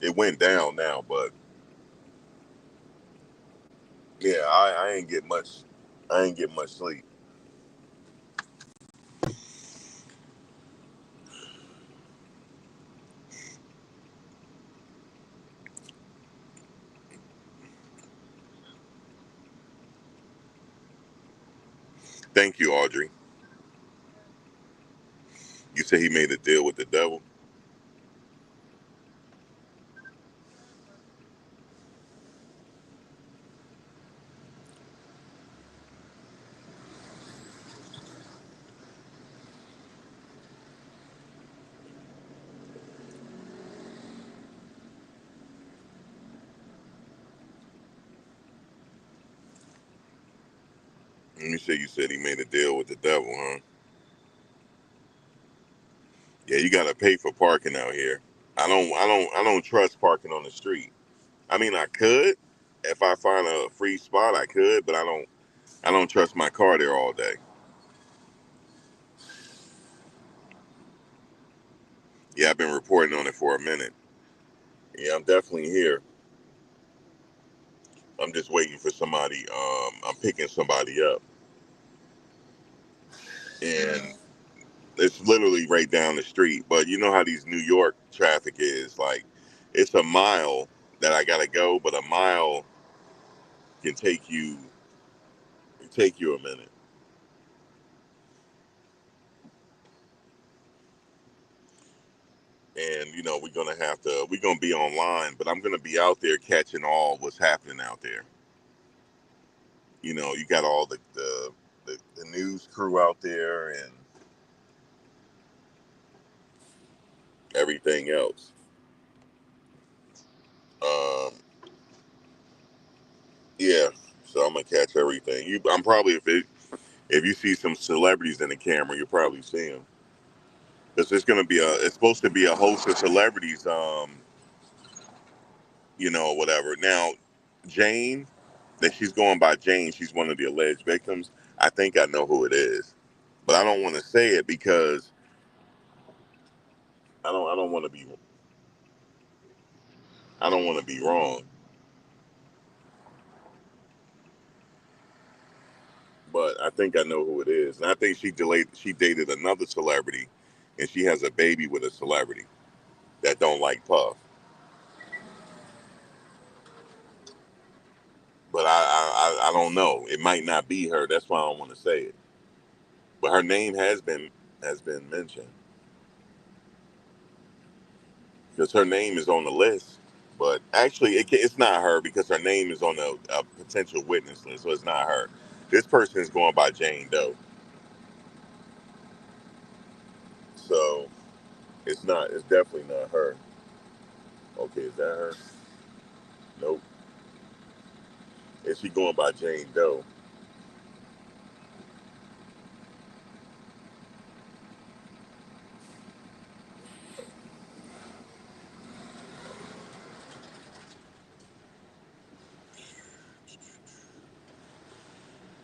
It went down now, but yeah, I ain't get much. I ain't get much sleep. Thank you, Audrey. You said he made a deal with the devil. You said he made a deal with the devil, huh? Yeah, you gotta pay for parking out here. I don't trust parking on the street. I mean, I could if I find a free spot, I could, but I don't trust my car there all day. Yeah, I've been reporting on it for a minute. Yeah, I'm definitely here. I'm just waiting for somebody. I'm picking somebody up, and it's literally right down the street. But you know how these New York traffic is. Like, it's a mile that I gotta go, but a mile can take you a minute. And we're gonna be online, but I'm gonna be out there catching all what's happening out there. You got all the news crew out there and everything else. Um, yeah, so I'm gonna catch everything. I'm probably if you see some celebrities in the camera, you'll probably see them because it's supposed to be a host of celebrities. Whatever. Now, Jane, that she's going by Jane. She's one of the alleged victims. I think I know who it is, but I don't want to say it because I don't want to be I don't want to be wrong. But I think I know who it is, and I think she dated another celebrity, and she has a baby with a celebrity that don't like Puff. But I don't know. It might not be her. That's why I don't want to say it. But her name has been mentioned because her name is on the list. But actually, it's not her because her name is on a potential witness list, so it's not her. This person is going by Jane Doe, so it's not. It's definitely not her. Okay, is that her? Nope. Is she going by Jane Doe?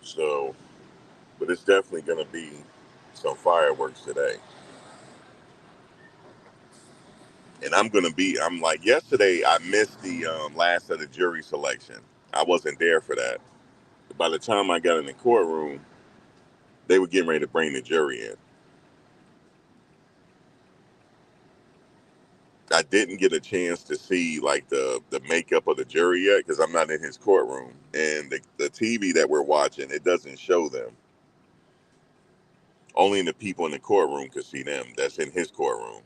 So, but it's definitely going to be some fireworks today. And I'm like, yesterday I missed the last of the jury selection. I wasn't there for that. By the time I got in the courtroom, they were getting ready to bring the jury in. I didn't get a chance to see like the makeup of the jury yet because I'm not in his courtroom. And the TV that we're watching, it doesn't show them. Only the people in the courtroom could see them. That's in his courtroom.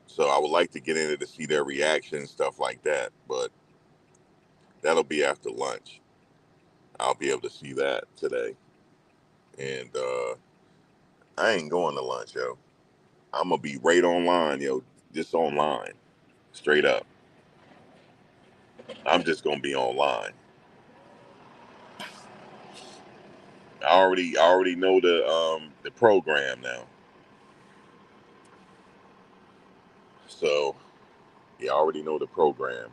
So I would like to get in there to see their reaction, stuff like that. But that'll be after lunch. I'll be able to see that today. And I ain't going to lunch, yo. I'm gonna be right online, yo. Just online, straight up. I'm just gonna be online. I already know the program now. So yeah, I already know the program.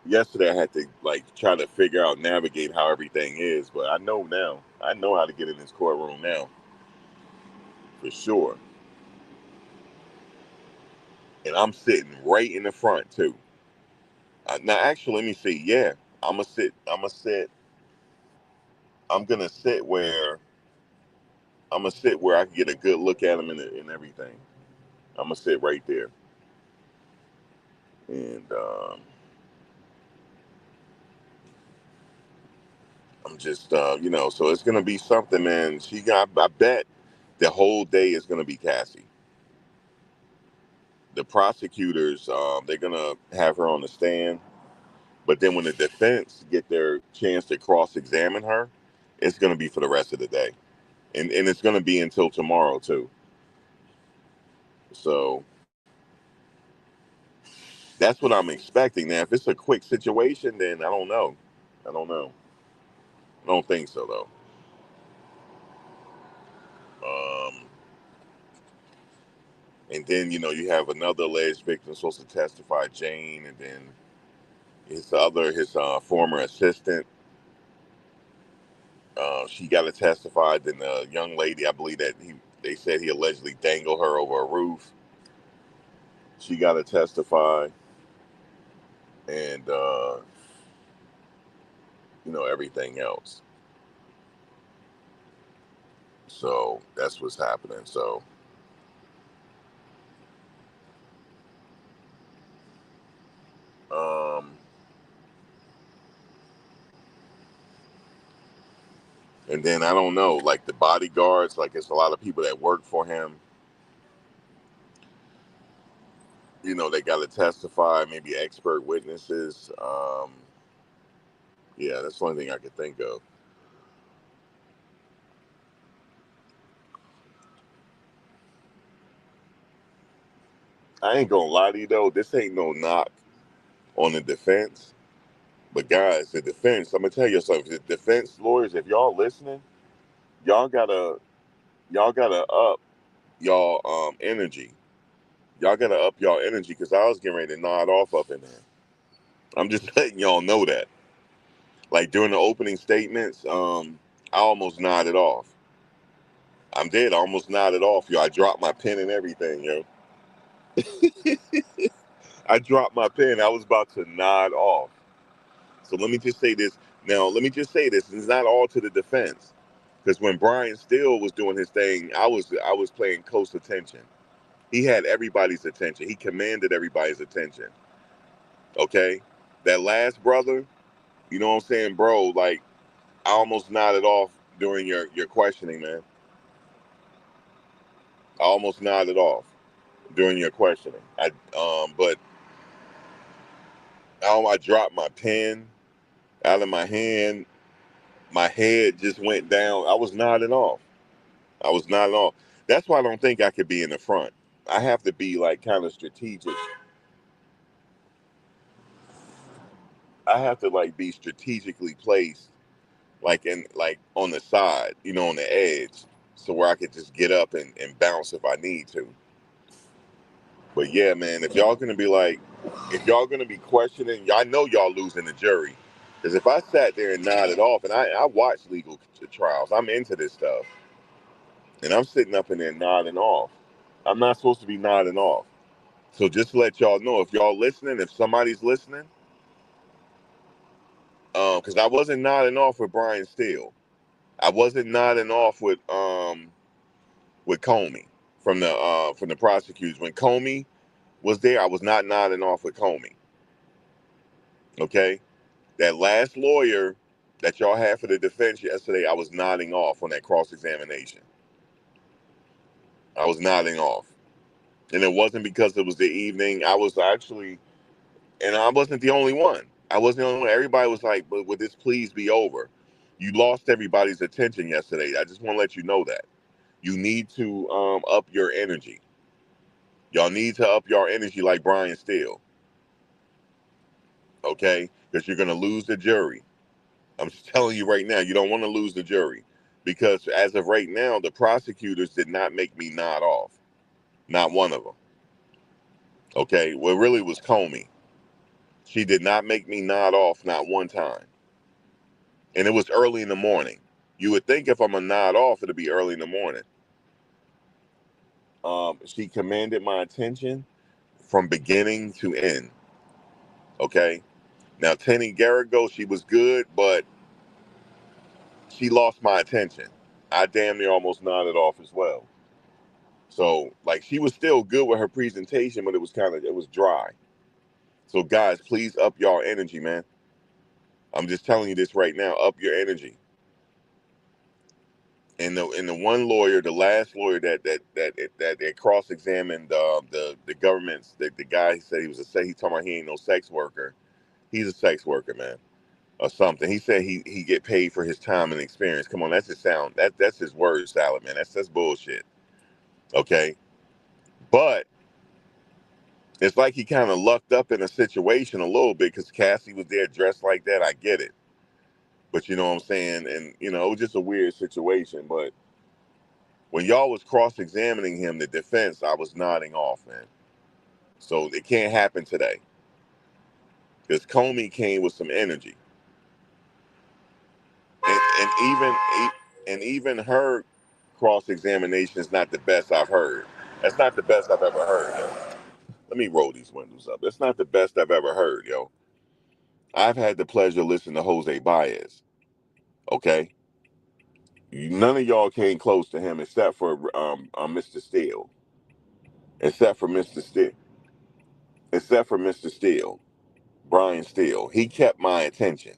Yesterday I had to like try to figure out navigate how everything is, but I know now. I know how to get in this courtroom now for sure. And I'm sitting right in the front too. Now actually, let me see. Yeah, I'm gonna sit. I'm gonna sit. I'm gonna sit where I can get a good look at them and everything. I'm gonna sit right there, and I'm just, so it's gonna be something, man. I bet the whole day is gonna be Cassie. The prosecutors, they're gonna have her on the stand, but then when the defense get their chance to cross-examine her, it's gonna be for the rest of the day, and it's gonna be until tomorrow too. So that's what I'm expecting. Now, if it's a quick situation, then I don't know. I don't know. I don't think so though. Um, and then you have another alleged victim supposed to testify, Jane, and then his former assistant, she got to testify. Then the young lady, I believe that they said he allegedly dangled her over a roof. She got to testify, and everything else. So that's what's happening. So um, and then I don't know, like the bodyguards, like it's a lot of people that work for him. They got to testify, maybe expert witnesses. Yeah, that's the only thing I could think of. I ain't gonna lie to you though, this ain't no knock on the defense. But guys, the defense, I'm gonna tell you something. The defense lawyers, if y'all listening, y'all gotta y'all gotta up y'all energy. Y'all gotta up y'all energy because I was getting ready to nod off up in there. I'm just letting y'all know that. Like during the opening statements, I almost nodded off. I'm dead. I almost nodded off, yo. I dropped my pen and everything, yo. I dropped my pen. I was about to nod off. So let me just say this. Now, let me just say this: it's not all to the defense, because when Brian Steele was doing his thing, I was paying close attention. He had everybody's attention. He commanded everybody's attention. Okay, that last brother, you know what I'm saying, bro? Like I almost nodded off during your questioning, man. I almost nodded off during your questioning. But I dropped my pen out of my hand. My head just went down. I was nodding off. I was nodding off. That's why I don't think I could be in the front. I have to be like kind of strategic. I have to like be strategically placed, like in like on the side, on the edge, so where I could just get up and bounce if I need to. But yeah, man, if y'all gonna be questioning, I know y'all losing the jury. Because if I sat there and nodded off, and I watch legal trials, I'm into this stuff, and I'm sitting up in there nodding off. I'm not supposed to be nodding off. So just to let y'all know, if y'all listening, if somebody's listening, because I wasn't nodding off with Brian Steele, I wasn't nodding off with Comey from the prosecutors. When Comey was there, I was not nodding off with Comey. Okay, that last lawyer that y'all had for the defense yesterday, I was nodding off on that cross examination. I was nodding off, and it wasn't because it was the evening. I was actually, and I wasn't the only one. I wasn't the only one. Everybody was like, "But would this please be over?" You lost everybody's attention yesterday. I just want to let you know that you need to up your energy. Y'all need to up your energy like Brian Steele, okay? Because you're gonna lose the jury. I'm just telling you right now, you don't want to lose the jury, because as of right now, the prosecutors did not make me nod off. Not one of them. Okay, well, really was Comey. She did not make me nod off, not one time. And it was early in the morning. You would think if I'm a nod off, it'd be early in the morning. She commanded my attention from beginning to end. Okay. Now, Tenny Garrigo, she was good, but she lost my attention. I damn near almost nodded off as well. So, like, she was still good with her presentation, but it was dry. So, guys, please up y'all energy, man. I'm just telling you this right now. Up your energy. And the one lawyer, the last lawyer that cross examined the government's the guy said he talking about he ain't no sex worker. He's a sex worker, man, or something. He said he get paid for his time and experience. Come on, that's his sound. That's his word salad, man. That's bullshit. Okay, but it's like he kind of lucked up in a situation a little bit because Cassie was there dressed like that. I get it, but you know what I'm saying, and it was just a weird situation, but. When y'all was cross-examining him, the defense, I was nodding off, man. So it can't happen today. Because Comey came with some energy. And even her cross-examination is not the best I've heard. That's not the best I've ever heard, yo. Let me roll these windows up. That's not the best I've ever heard, yo. I've had the pleasure of listening to Jose Baez, okay? None of y'all came close to him except for Mr. Steele. Except for Mr. Steele. Except for Mr. Steele. Brian Steele, he kept my attention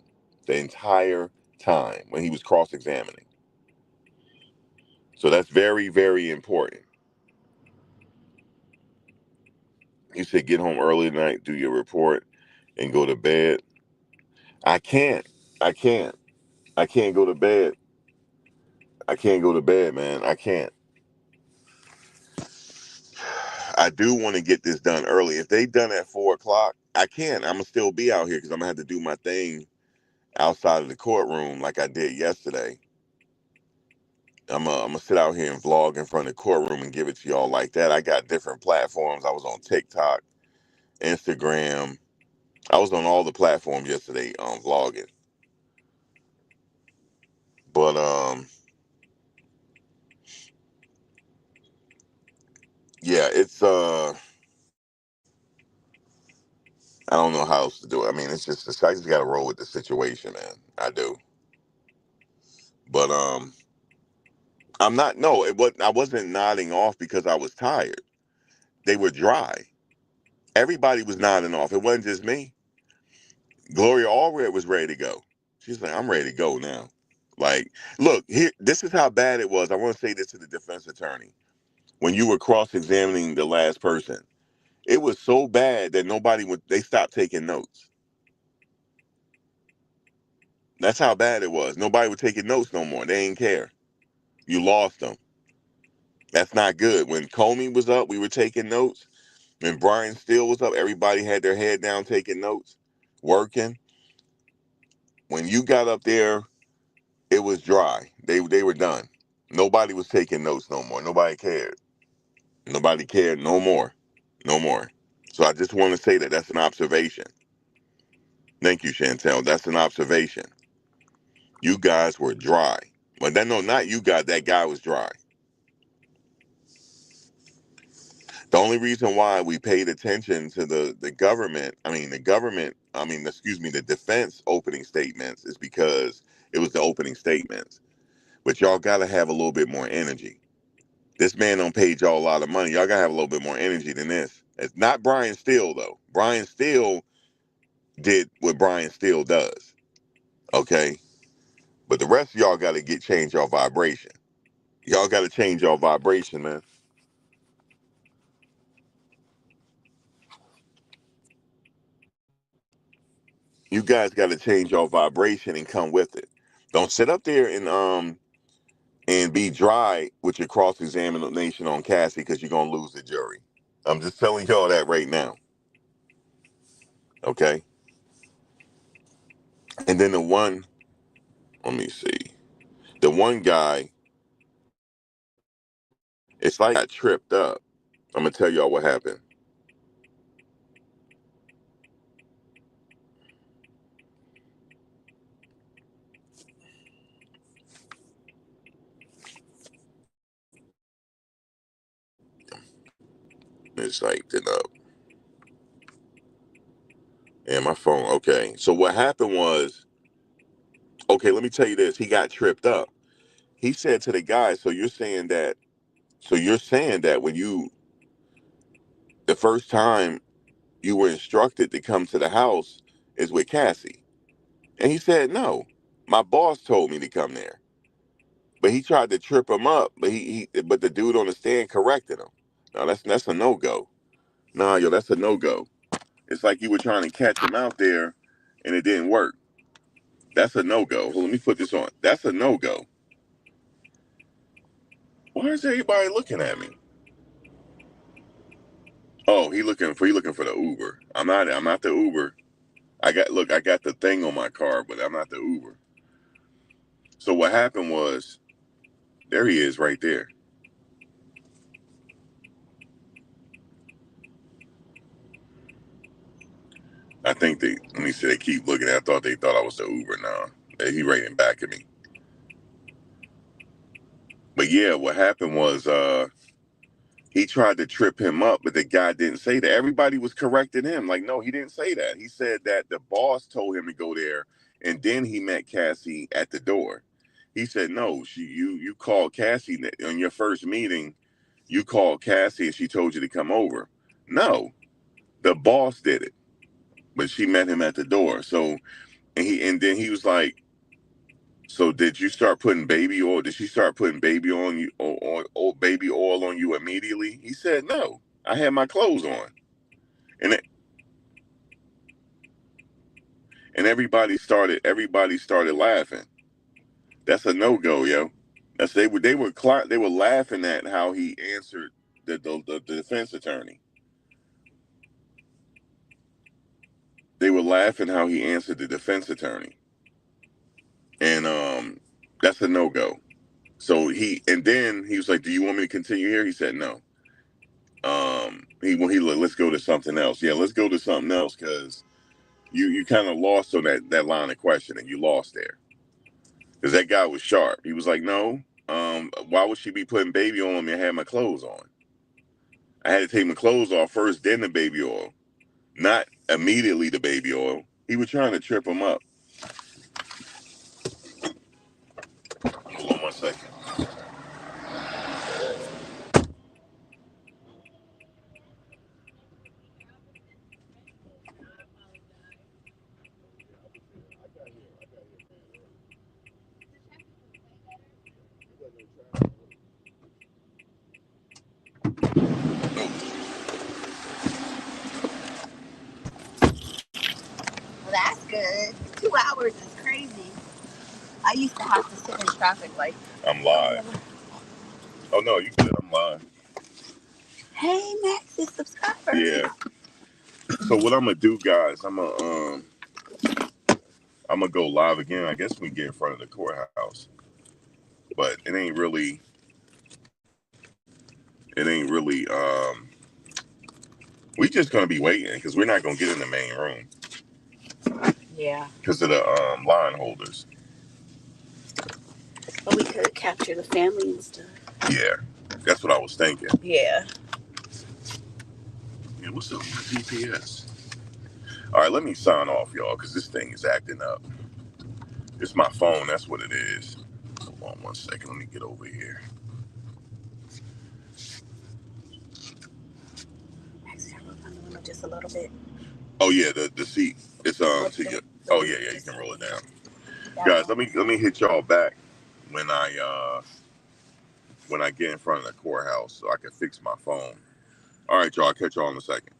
the entire time when he was cross-examining. So that's very, very important. He said, get home early tonight, do your report, and go to bed. I can't. I can't. I can't go to bed. I can't go to bed, man. I can't. I do want to get this done early. If they done at 4 o'clock, I can't. I'm gonna still be out here because I'm gonna have to do my thing outside of the courtroom like I did yesterday. I'm gonna sit out here and vlog in front of the courtroom and give it to y'all like that. I got different platforms. I was on TikTok, Instagram. I was on all the platforms yesterday vlogging. But yeah, it's I don't know how else to do it. I mean, it's just I just got to roll with the situation, man. I do. But I'm not. No, it was. I wasn't nodding off because I was tired. They were dry. Everybody was nodding off. It wasn't just me. Gloria Allred was ready to go. She's like, I'm ready to go now. Like, look, here, this is how bad it was. I want to say this to the defense attorney. When you were cross-examining the last person, it was so bad that they stopped taking notes. That's how bad it was. Nobody was taking notes no more. They didn't care. You lost them. That's not good. When Comey was up, we were taking notes. When Brian Steele was up, everybody had their head down taking notes, working. When you got up there, it was dry. They were done. Nobody was taking notes no more. Nobody cared. Nobody cared no more. No more. So I just want to say that that's an observation. Thank you, Chantel. That's an observation. You guys were dry. But then, no, not you guys. That guy was dry. The only reason why we paid attention to the government, the defense opening statements is because it was the opening statements. But y'all got to have a little bit more energy. This man don't pay y'all a lot of money. Y'all got to have a little bit more energy than this. It's not Brian Steele, though. Brian Steele did what Brian Steele does. Okay? But the rest of y'all got to change your vibration. Y'all got to change your vibration, man. You guys got to change your vibration and come with it. Don't sit up there and be dry with your cross examination on Cassie because you're gonna lose the jury. I'm just telling y'all that right now. Okay. And then let me see. The one guy, it's like I got tripped up. I'm gonna tell y'all what happened. It's like up. And my phone. Okay. So what happened was, okay, let me tell you this. He got tripped up. He said to the guy, so you're saying that when the first time you were instructed to come to the house is with Cassie. And he said, no, my boss told me to come there. But he tried to trip him up, but the dude on the stand corrected him. No, that's a no-go. Nah, yo, that's a no-go. It's like you were trying to catch him out there and it didn't work. That's a no-go. Well, let me put this on. That's a no-go. Why is everybody looking at me? Oh, he looking for the Uber. I'm not the Uber. I got the thing on my car, but I'm not the Uber. So what happened was, there he is right there. I think let me see, they keep looking. I thought they thought I was the Uber now. He right in back of me. But yeah, what happened was he tried to trip him up, but the guy didn't say that. Everybody was correcting him. Like, no, he didn't say that. He said that the boss told him to go there, and then he met Cassie at the door. He said, no, you called Cassie on your first meeting. You called Cassie and she told you to come over. No, the boss did it, but she met him at the door. So and then he was like, so did you start putting baby oil? Did she start putting baby on you or baby oil on you immediately? He said no. I had my clothes on, and everybody started laughing. That's a no go, yo. They were laughing at how he answered the defense attorney. They were laughing how he answered the defense attorney, and that's a no go. So and then he was like, "Do you want me to continue here?" He said no. He let's go to something else. Yeah, let's go to something else because you kind of lost on that line of questioning. You lost there because that guy was sharp. He was like, no, why would she be putting baby oil on me? I had my clothes on. I had to take my clothes off first, then the baby oil. Not Immediately the baby oil. He was trying to trip him up. Hold on 1 second. Well, that's good. 2 hours is crazy. I used to have to sit in traffic like. I'm live. Oh no, you good? I'm live. Hey, Max's subscriber. Yeah. So what I'm gonna do, guys? I'm gonna go live again. I guess we get in front of the courthouse, but it ain't really. We just gonna be waiting because we're not gonna get in the main room. Yeah. Because of the line holders. But we could capture the family and stuff. Yeah, that's what I was thinking. Yeah. Yeah, what's up with my GPS? All right, let me sign off, y'all, because this thing is acting up. It's my phone. That's what it is. Hold on 1 second. Let me get over here. Actually, I rolled down the window just a little bit. Oh yeah, the seat. It's to you. Oh yeah, you can roll it down. Guys, let me hit y'all back when I get in front of the courthouse so I can fix my phone. All right, y'all. I'll catch y'all in a second.